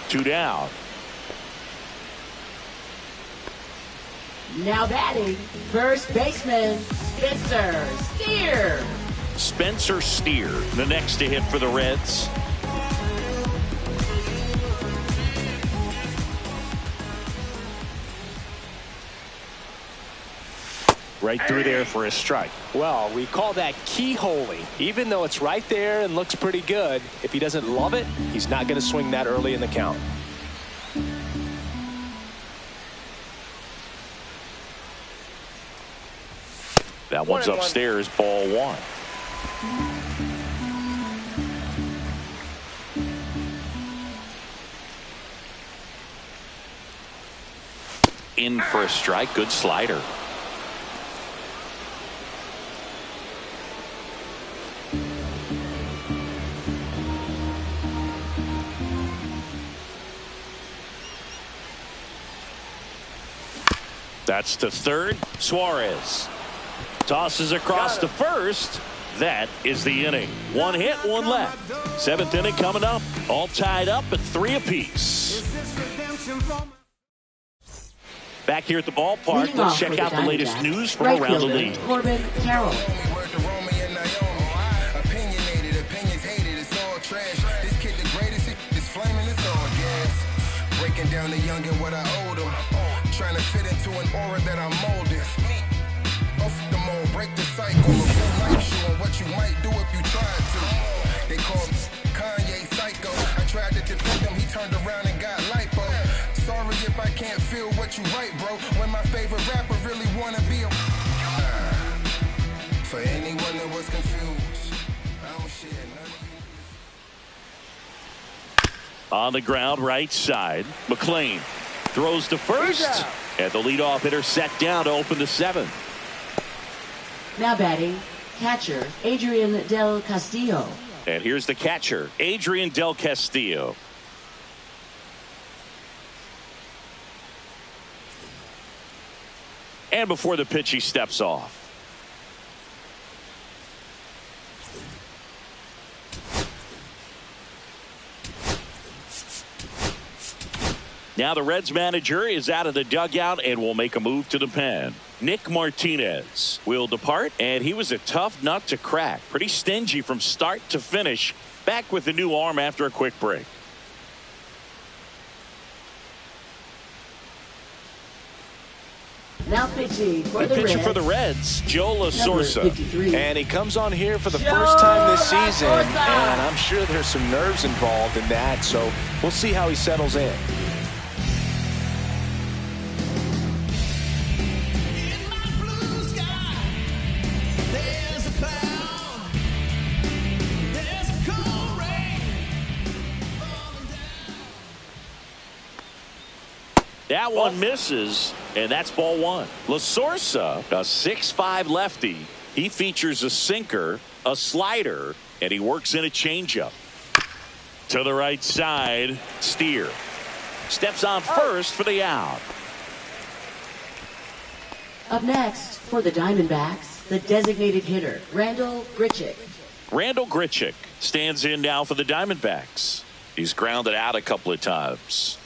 2 down. Now batting, first baseman, Spencer Steer. Spencer Steer, the next to hit for the Reds. Right through there for a strike. Well, we call that keyholing. Even though it's right there and looks pretty good, if he doesn't love it, he's not going to swing that early in the count. That one's upstairs, ball 1. In for a strike, good slider. That's to third. Suarez tosses across to first. That is the inning. 1 hit, 1 left. 7th inning coming up. All tied up at 3 apiece. Back here at the ballpark, let's check out the latest news from around the league. Corbin Carroll. Breaking down the young and what I owed them. Trying to fit into an aura that I'm molded. Off the mold, break the cycle. A full life showing what you might do if you tried to. They call me Kanye Psycho. I tried to defend him, he turned around and got lipo. Sorry if I can't feel what you write, bro. When my favorite rapper really wanna be a for anyone that was confused, I don't share none of you. On the ground, right side. McLean throws to first. And the leadoff hitter set down to open the 7th. Now batting, catcher Adrian Del Castillo. And here's the catcher, Adrian Del Castillo. And before the pitch, he steps off. Now the Reds manager is out of the dugout and will make a move to the pen. Nick Martinez will depart, and he was a tough nut to crack. Pretty stingy from start to finish. Back with the new arm after a quick break. Now pitching for the the pitcher Reds. for the Reds, Joe LaSorsa. And he comes on here for the first time this season, and I'm sure there's some nerves involved in that, so we'll see how he settles in. That one misses, and that's ball one. LaSorsa, a 6'5" lefty. He features a sinker, a slider, and he works in a changeup. To the right side, Steer. Steps on first for the out. Up next, for the Diamondbacks, the designated hitter, Randall Grichuk. Randall Grichuk stands in now for the Diamondbacks. He's grounded out a couple of times.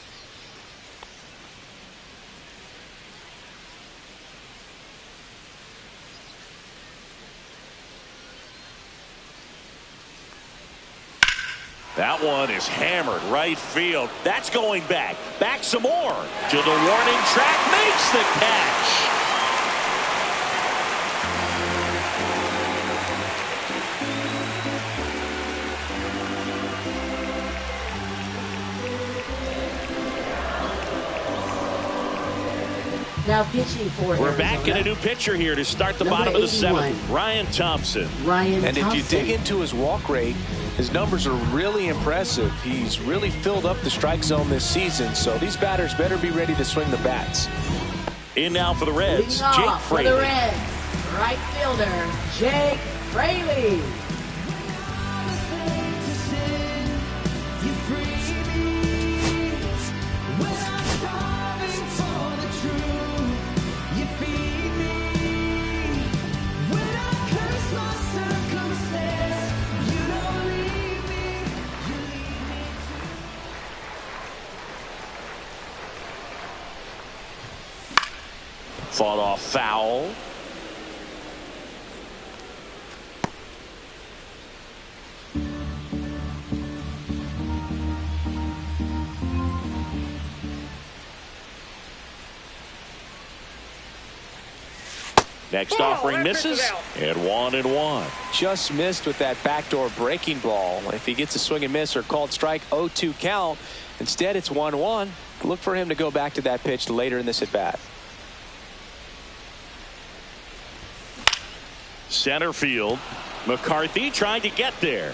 That one is hammered right field. That's going back. Back some more. To the warning track. Makes the catch. Now pitching for We're Arizona. back in a new pitcher here to start the Number bottom of the 81. seventh. Ryan Thompson. And if you dig into his walk rate, his numbers are really impressive. He's really filled up the strike zone this season, so these batters better be ready to swing the bats. In now for the Reds, Leading Jake off for Fraley. the Reds, right fielder, Jake Fraley. Fought off foul. Next offering misses, and 1-1. Just missed with that backdoor breaking ball. If he gets a swing and miss or called strike, 0-2 count. Instead, it's 1-1. Look for him to go back to that pitch later in this at bat. Center field. McCarthy trying to get there.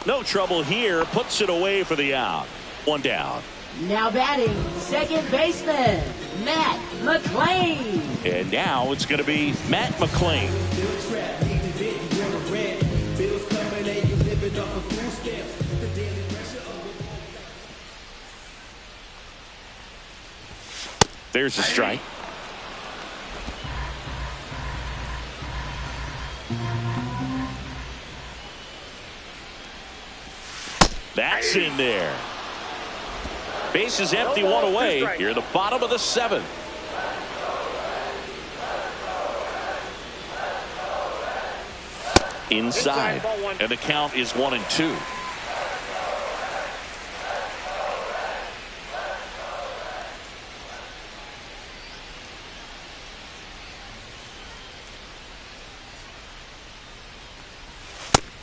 No trouble here. Puts it away for the out. One down. Now batting, second baseman, Matt McClain. And now it's going to be Matt McClain. There's a strike. That's in there. Base is empty, one away. Here at the bottom of the seventh. Inside. And the count is 1-2.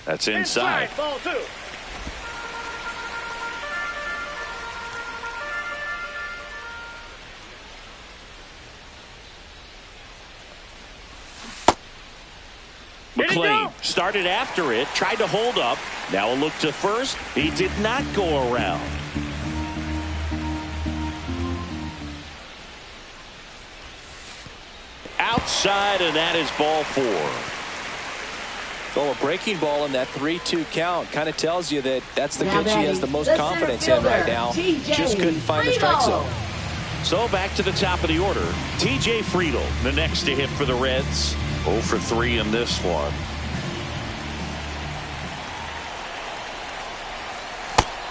That's inside. Ball two. McClain started after it, tried to hold up. Now a look to first. He did not go around. Outside, and that is ball four. Well, a breaking ball in that 3-2 count kind of tells you that that's the Now pitch he has the most the confidence center in right fielder, now. TJ Just couldn't find the strike zone. So back to the top of the order. TJ Friedel, the next to hit for the Reds. 0 for 3 in this one.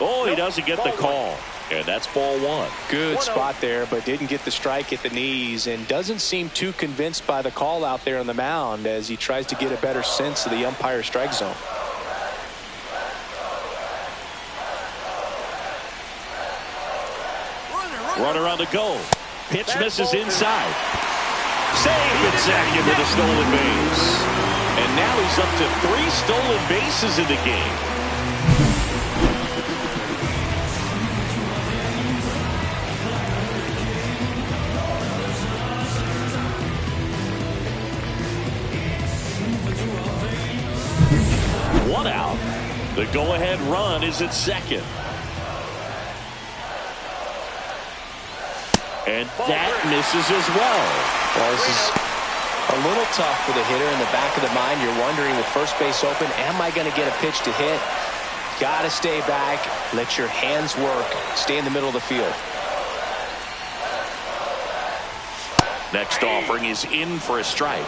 Oh, he doesn't get the call. And that's ball 1. Good spot there, but didn't get the strike at the knees, and doesn't seem too convinced by the call out there on the mound as he tries to get a better sense of the umpire strike zone. Runner on the go. Pitch misses inside. Save at second with a stolen base. And now he's up to 3 stolen bases in the game. One out. The go-ahead run is at second. And that misses as well. Well, this is a little tough for the hitter. In the back of the mind, you're wondering with first base open, am I going to get a pitch to hit? Got to stay back. Let your hands work. Stay in the middle of the field. Next offering is in for a strike.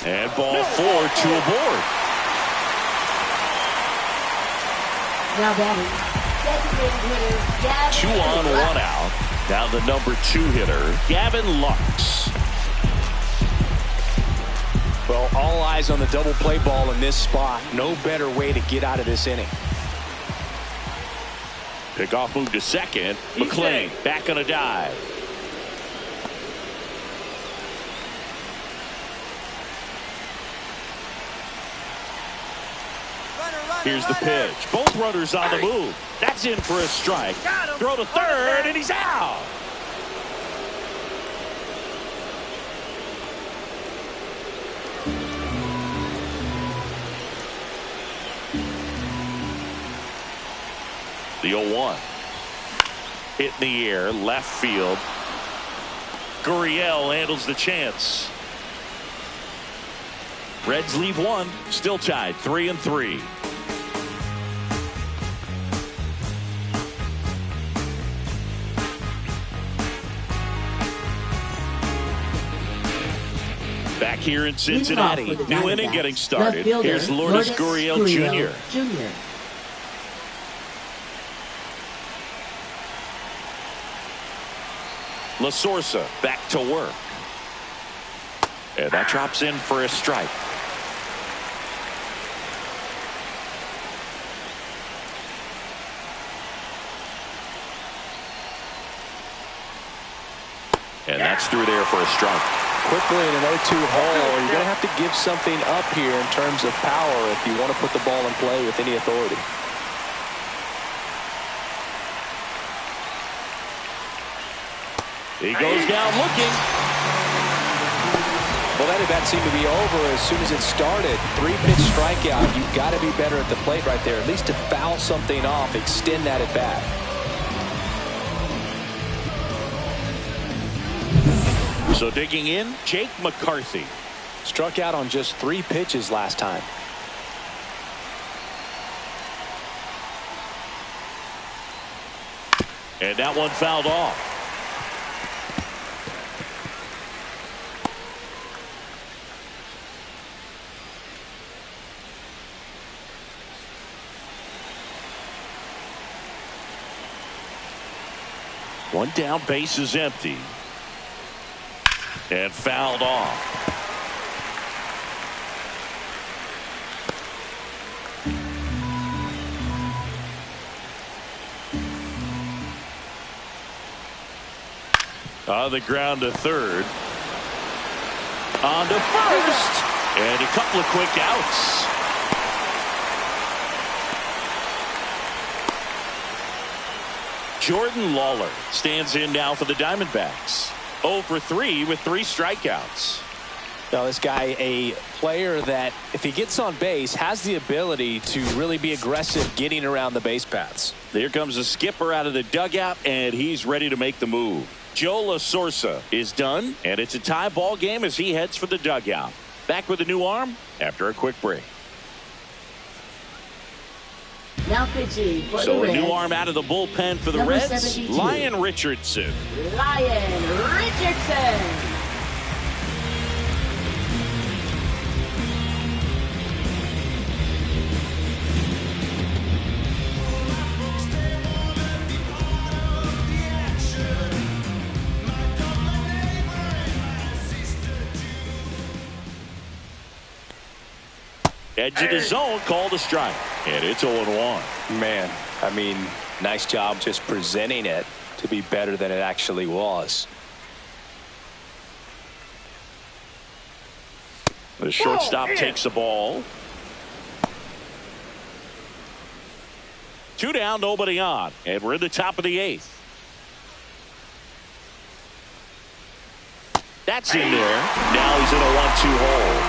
And ball 4, 2 aboard. Now batting, designated hitter Gavin 2 on, Lux. 1 out. Now the number 2 hitter, Gavin Lux. Well, all eyes on the double play ball in this spot. No better way to get out of this inning. Pickoff move to second. McClain back on a dive. Here's the pitch. Both runners on the move. That's in for a strike. Throw to third, and he's out. The 0-1. Hit in the air, left field. Gurriel handles the chance. Reds leave 1, still tied 3-3. Back here in Cincinnati, new inning getting started. Here's Lourdes Gurriel Jr. La Sorsa back to work. And that drops in for a strike. And that's through there for a strike. Quickly in an 0-2 hole, you're going to have to give something up here in terms of power if you want to put the ball in play with any authority. He goes down looking. Well, that at-bat seemed to be over as soon as it started. 3-pitch strikeout. You've got to be better at the plate right there, at least to foul something off, extend that at-bat. So digging in, Jake McCarthy. Struck out on just 3 pitches last time. And that one fouled off. One down, base is empty. And fouled off. On the ground to third. On to first. And a couple of quick outs. Jordan Lawler stands in now for the Diamondbacks. 0 for 3 with 3 strikeouts. Now this guy, a player that if he gets on base has the ability to really be aggressive getting around the base paths. Here comes the skipper out of the dugout, and he's ready to make the move. Joe La Sorsa is done, and it's a tie ball game as he heads for the dugout. Back with a new arm after a quick break. Now pitching for So the a Reds, new arm out of the bullpen for the number Reds, 72. Lyon Richardson. Lyon Richardson. Edge of the zone, called a strike. And it's 0-1. Man, I mean, nice job just presenting it to be better than it actually was. The shortstop takes the ball. 2 down, nobody on. And we're in the top of the 8th. That's in there. Now he's in a 1-2 hole.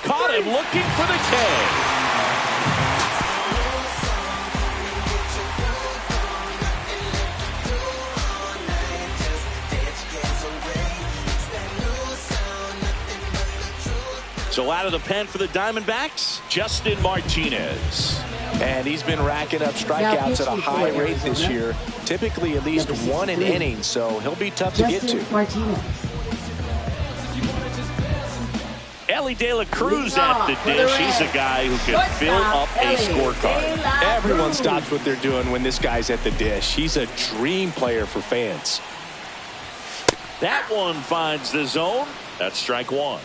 Caught him looking for the K. So out of the pen for the Diamondbacks, Justin Martinez. And he's been racking up strikeouts at a high rate this year, typically at least 1 an inning, so he'll be tough to get to. Martinez. Ellie De La Cruz at the dish. He's a guy who can fill up a scorecard. Everyone stops what they're doing when this guy's at the dish. He's a dream player for fans. That one finds the zone. That's strike 1.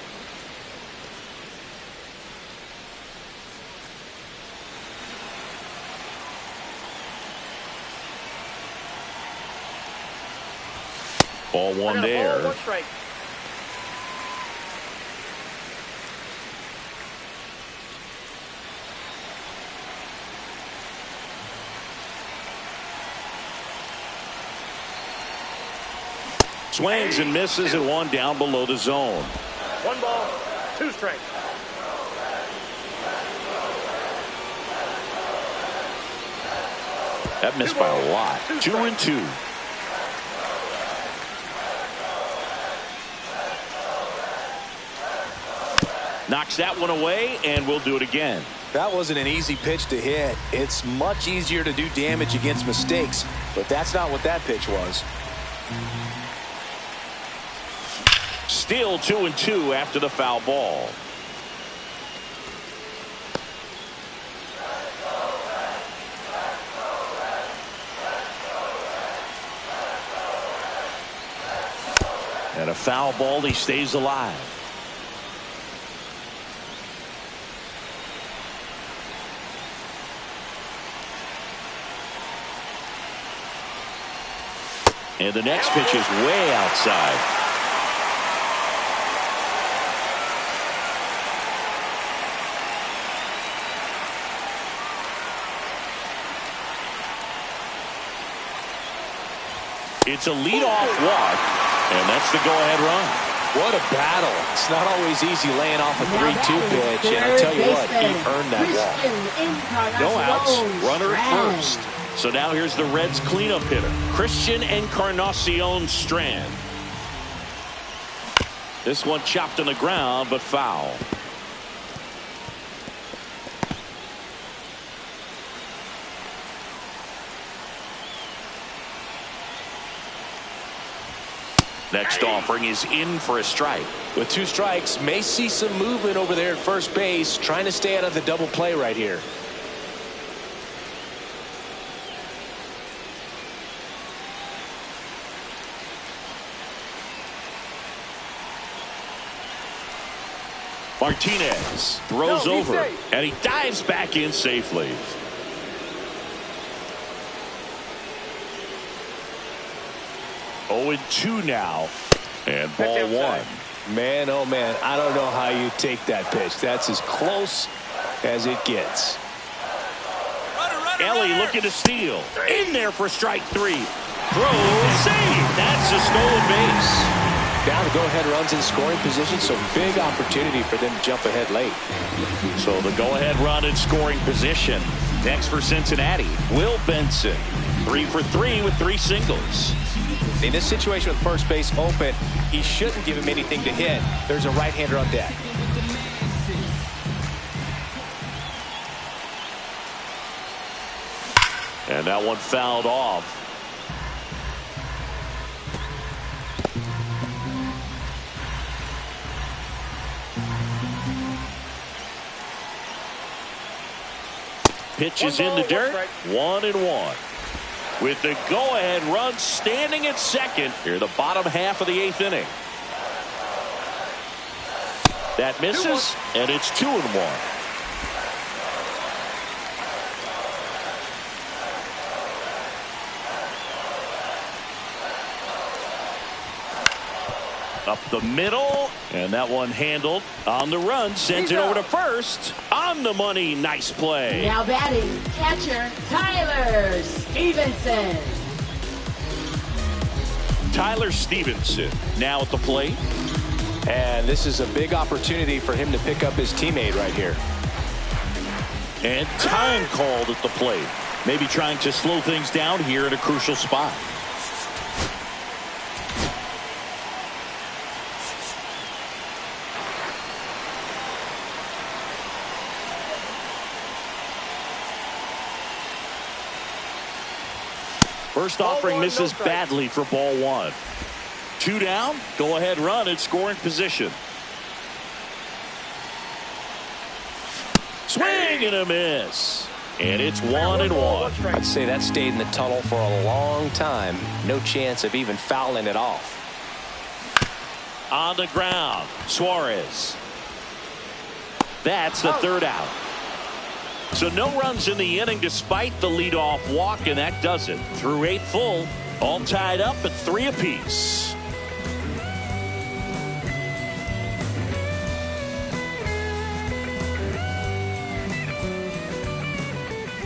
Ball 1 there. Ball, 1 strike. Swings and misses at 1 down below the zone. 1 ball, 2 strikes. That missed by a lot. 2-2. Knocks that one away, and we'll do it again. That wasn't an easy pitch to hit. It's much easier to do damage against mistakes, but that's not what that pitch was. Still 2-2 after the foul ball. And a foul ball, he stays alive. And the next pitch is way outside. It's a leadoff walk, and that's the go-ahead run. What a battle. It's not always easy laying off a 3-2 pitch, and I tell you what, he earned that walk. No outs, runner at first. So now here's the Reds cleanup hitter, Christian Encarnacion Strand. This one chopped on the ground, but foul. Next offering is in for a strike. With 2 strikes, may see some movement over there at first base, trying to stay out of the double play right here. Martinez throws over, and he dives back in safely. Oh, 0-2 now, and ball 1. Man, oh man, I don't know how you take that pitch. That's as close as it gets. Ellie looking to steal. In there for strike 3. Throw, save. That's a stolen base. Down to go-ahead runs in scoring position, so big opportunity for them to jump ahead late. So the go-ahead run in scoring position. Next for Cincinnati, Will Benson. 3 for 3 with 3 singles. In this situation with first base open, he shouldn't give him anything to hit. There's a right-hander on deck. And that one fouled off. Pitches in the dirt. 1-1. With the go-ahead run standing at second here, the bottom half of the 8th inning. That misses, and it's 2-1. Up the middle, and that one handled on the run, sent it over to first. On the money, nice play. Now batting, catcher Tyler Stevenson. Tyler Stevenson now at the plate. And this is a big opportunity for him to pick up his teammate right here. And time called at the plate. Maybe trying to slow things down here in a crucial spot. First offering misses badly for ball 1. 2 down, go ahead run in scoring position. Swing and a miss. And it's 1-1. I'd say that stayed in the tunnel for a long time. No chance of even fouling it off. On the ground, Suarez. That's the third out. So no runs in the inning despite the leadoff walk, and that does it. Through 8 full, all tied up at 3 apiece.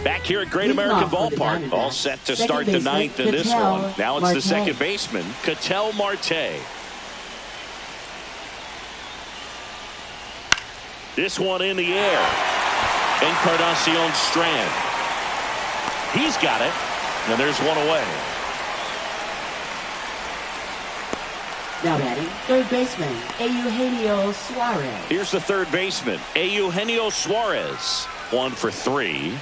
Back here at Great American Ballpark, all set to start the 9th in this one. Now it's the second baseman, Ketel Marte. This one in the air. Encarnacion Strand. He's got it, and there's one away. Now batting, third baseman, Eugenio Suarez. Here's the third baseman, Eugenio Suarez. 1 for 3.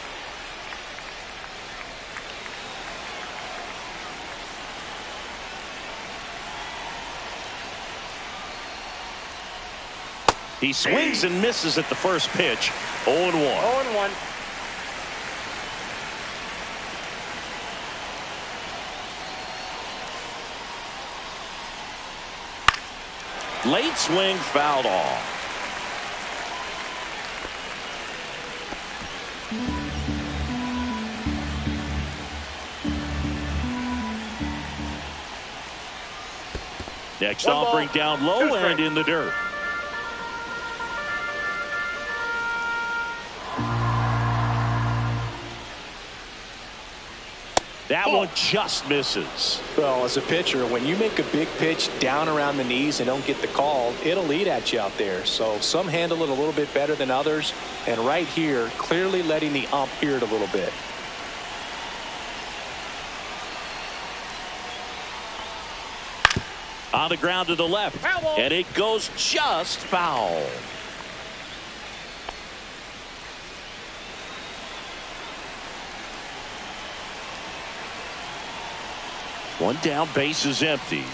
He swings and misses at the first pitch. 0-1. 0-1. Late swing fouled off. Next offering down low and in the dirt. That one just misses. Well, as a pitcher, when you make a big pitch down around the knees and don't get the call, it'll eat at you out there. So some handle it a little bit better than others. And right here, clearly letting the ump hear it a little bit. On the ground to the left. And it goes just foul. One down, base is empty.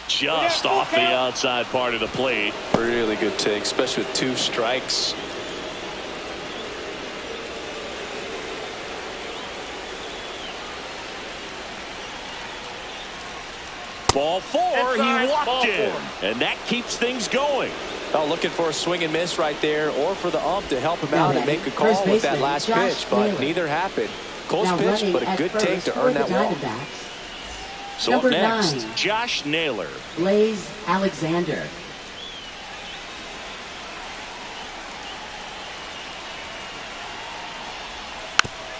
Just off the outside part of the plate. Really good take, especially with 2 strikes. Ball 4, he walked in. And that keeps things going. Well, looking for a swing and miss right there, or for the ump to help him out and make a call with that last pitch, but neither happened. Close pitch, but a good take to earn that walk. So up next, Josh Naylor. Blaze Alexander.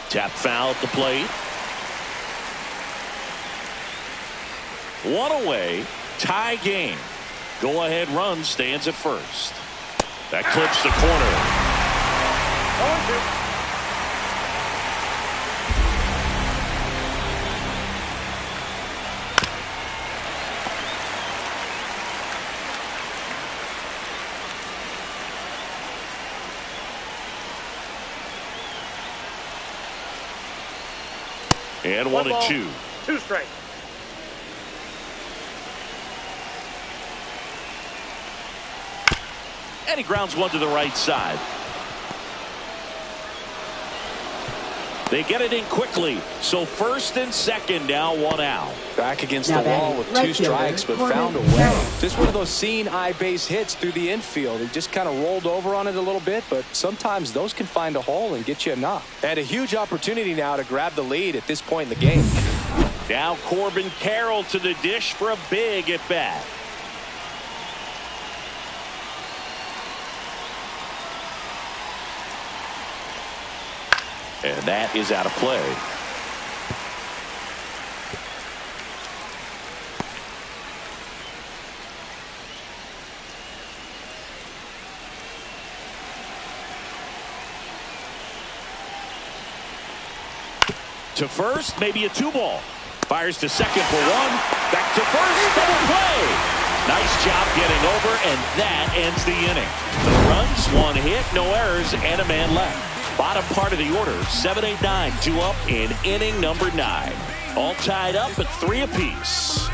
Tap foul at the plate. 1 away, tie game. Go ahead run stands at first. That clips the corner. And 1-2. 2 strikes. And he grounds one to the right side. They get it in quickly. So first and second, now 1 out. Back against the wall with 2 strikes, but found a way. Just one of those seeing eye base hits through the infield. He just kind of rolled over on it a little bit, but sometimes those can find a hole and get you a knock. And a huge opportunity now to grab the lead at this point in the game. Now Corbin Carroll to the dish for a big at bat. And that is out of play. To first, maybe a 2-ball. Fires to second for 1. Back to first, double play. Nice job getting over, and that ends the inning. No runs, 1 hit, no errors, and a man left. Bottom part of the order, 7-8-9, 2 up in inning number 9. All tied up at 3 apiece.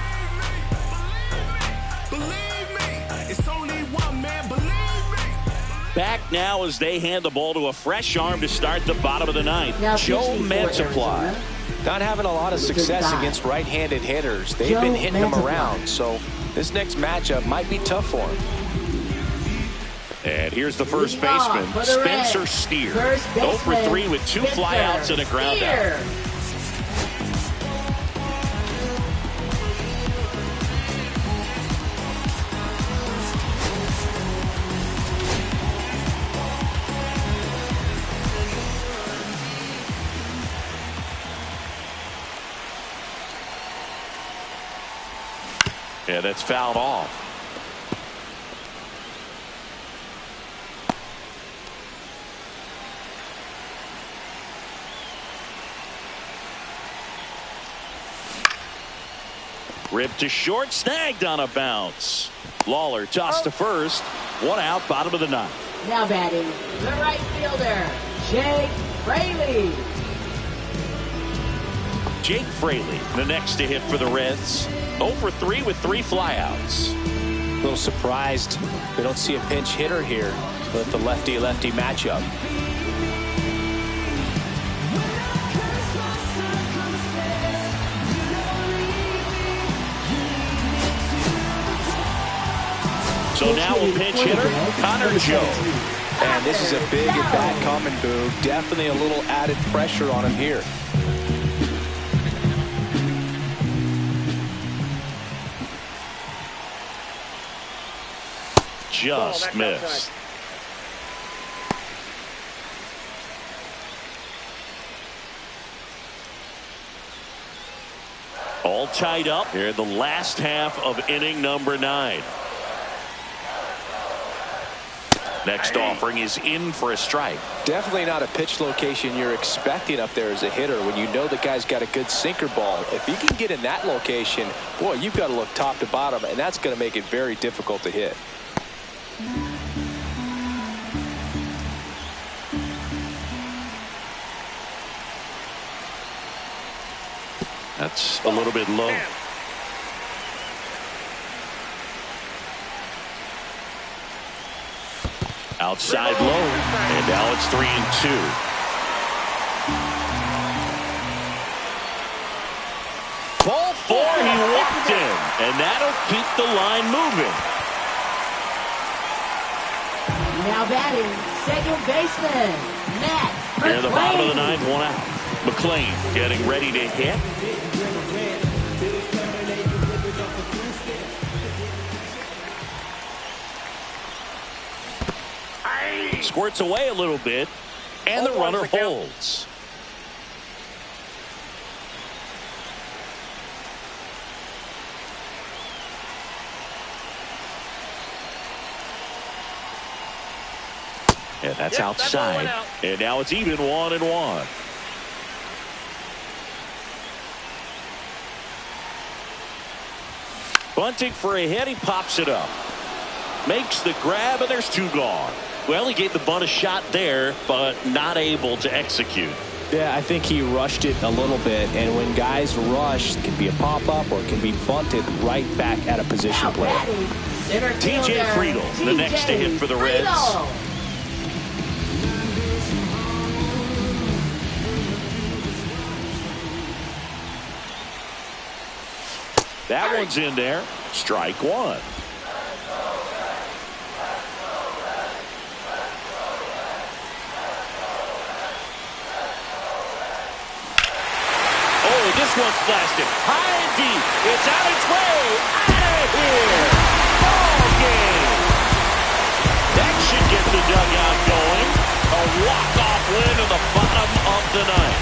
Back now as they hand the ball to a fresh arm to start the bottom of the 9th. Joe Mantiply. Not having a lot of success against right-handed hitters. They've been hitting them around, so this next matchup might be tough for him. And here's the first baseman, Spencer Steer. 0 for 3 with 2 flyouts and a ground out. Yeah, that's fouled off. Ripped to short, snagged on a bounce. Lawler tossed to first. 1 out, bottom of the 9th. Now batting, the right fielder, Jake Fraley. Jake Fraley, the next to hit for the Reds. 0 for 3 with 3 flyouts. A little surprised we don't see a pinch hitter here with the lefty-lefty matchup. So now a pinch hitter, Connor Joe. And this is a big at-bat coming, Boo. Definitely a little added pressure on him here. Just missed. All tied up here in the last half of inning number 9. Next offering is in for a strike. Definitely not a pitch location you're expecting up there as a hitter when you know the guy's got a good sinker ball. If you can get in that location, boy, you've got to look top to bottom, and that's going to make it very difficult to hit. That's a little bit low. Outside low, and now it's 3-2. Ball 4, he walked in, and that'll keep the line moving. Now batting, second baseman, Matt Near the bottom of the McClain. 9th, 1 out. McClain getting ready to hit. Squirts away a little bit, and the runner holds. And that's outside. And now it's even 1-1. Bunting for a hit, he pops it up. Makes the grab, and there's 2 gone. Well, he gave the bunt a shot there, but not able to execute. Yeah, I think he rushed it a little bit, and when guys rush, it can be a pop-up or it can be bunted right back at a position play. TJ Friedel, the next to hit for the Reds. That one's in there. Strike one. Oh, this one's blasted. High and deep. It's on its way. Out of here. Ball game. That should get the dugout going. A walk-off win in the bottom of the ninth.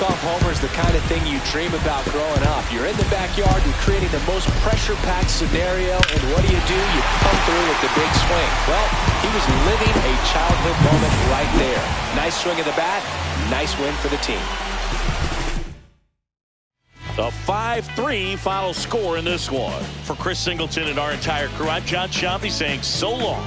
Homer is the kind of thing you dream about growing up. You're in the backyard, you're creating the most pressure-packed scenario, and what do? You come through with the big swing. Well, he was living a childhood moment right there. Nice swing of the bat, nice win for the team. A 5-3 final score in this one. For Chris Singleton and our entire crew, I'm John Sciambi saying so long.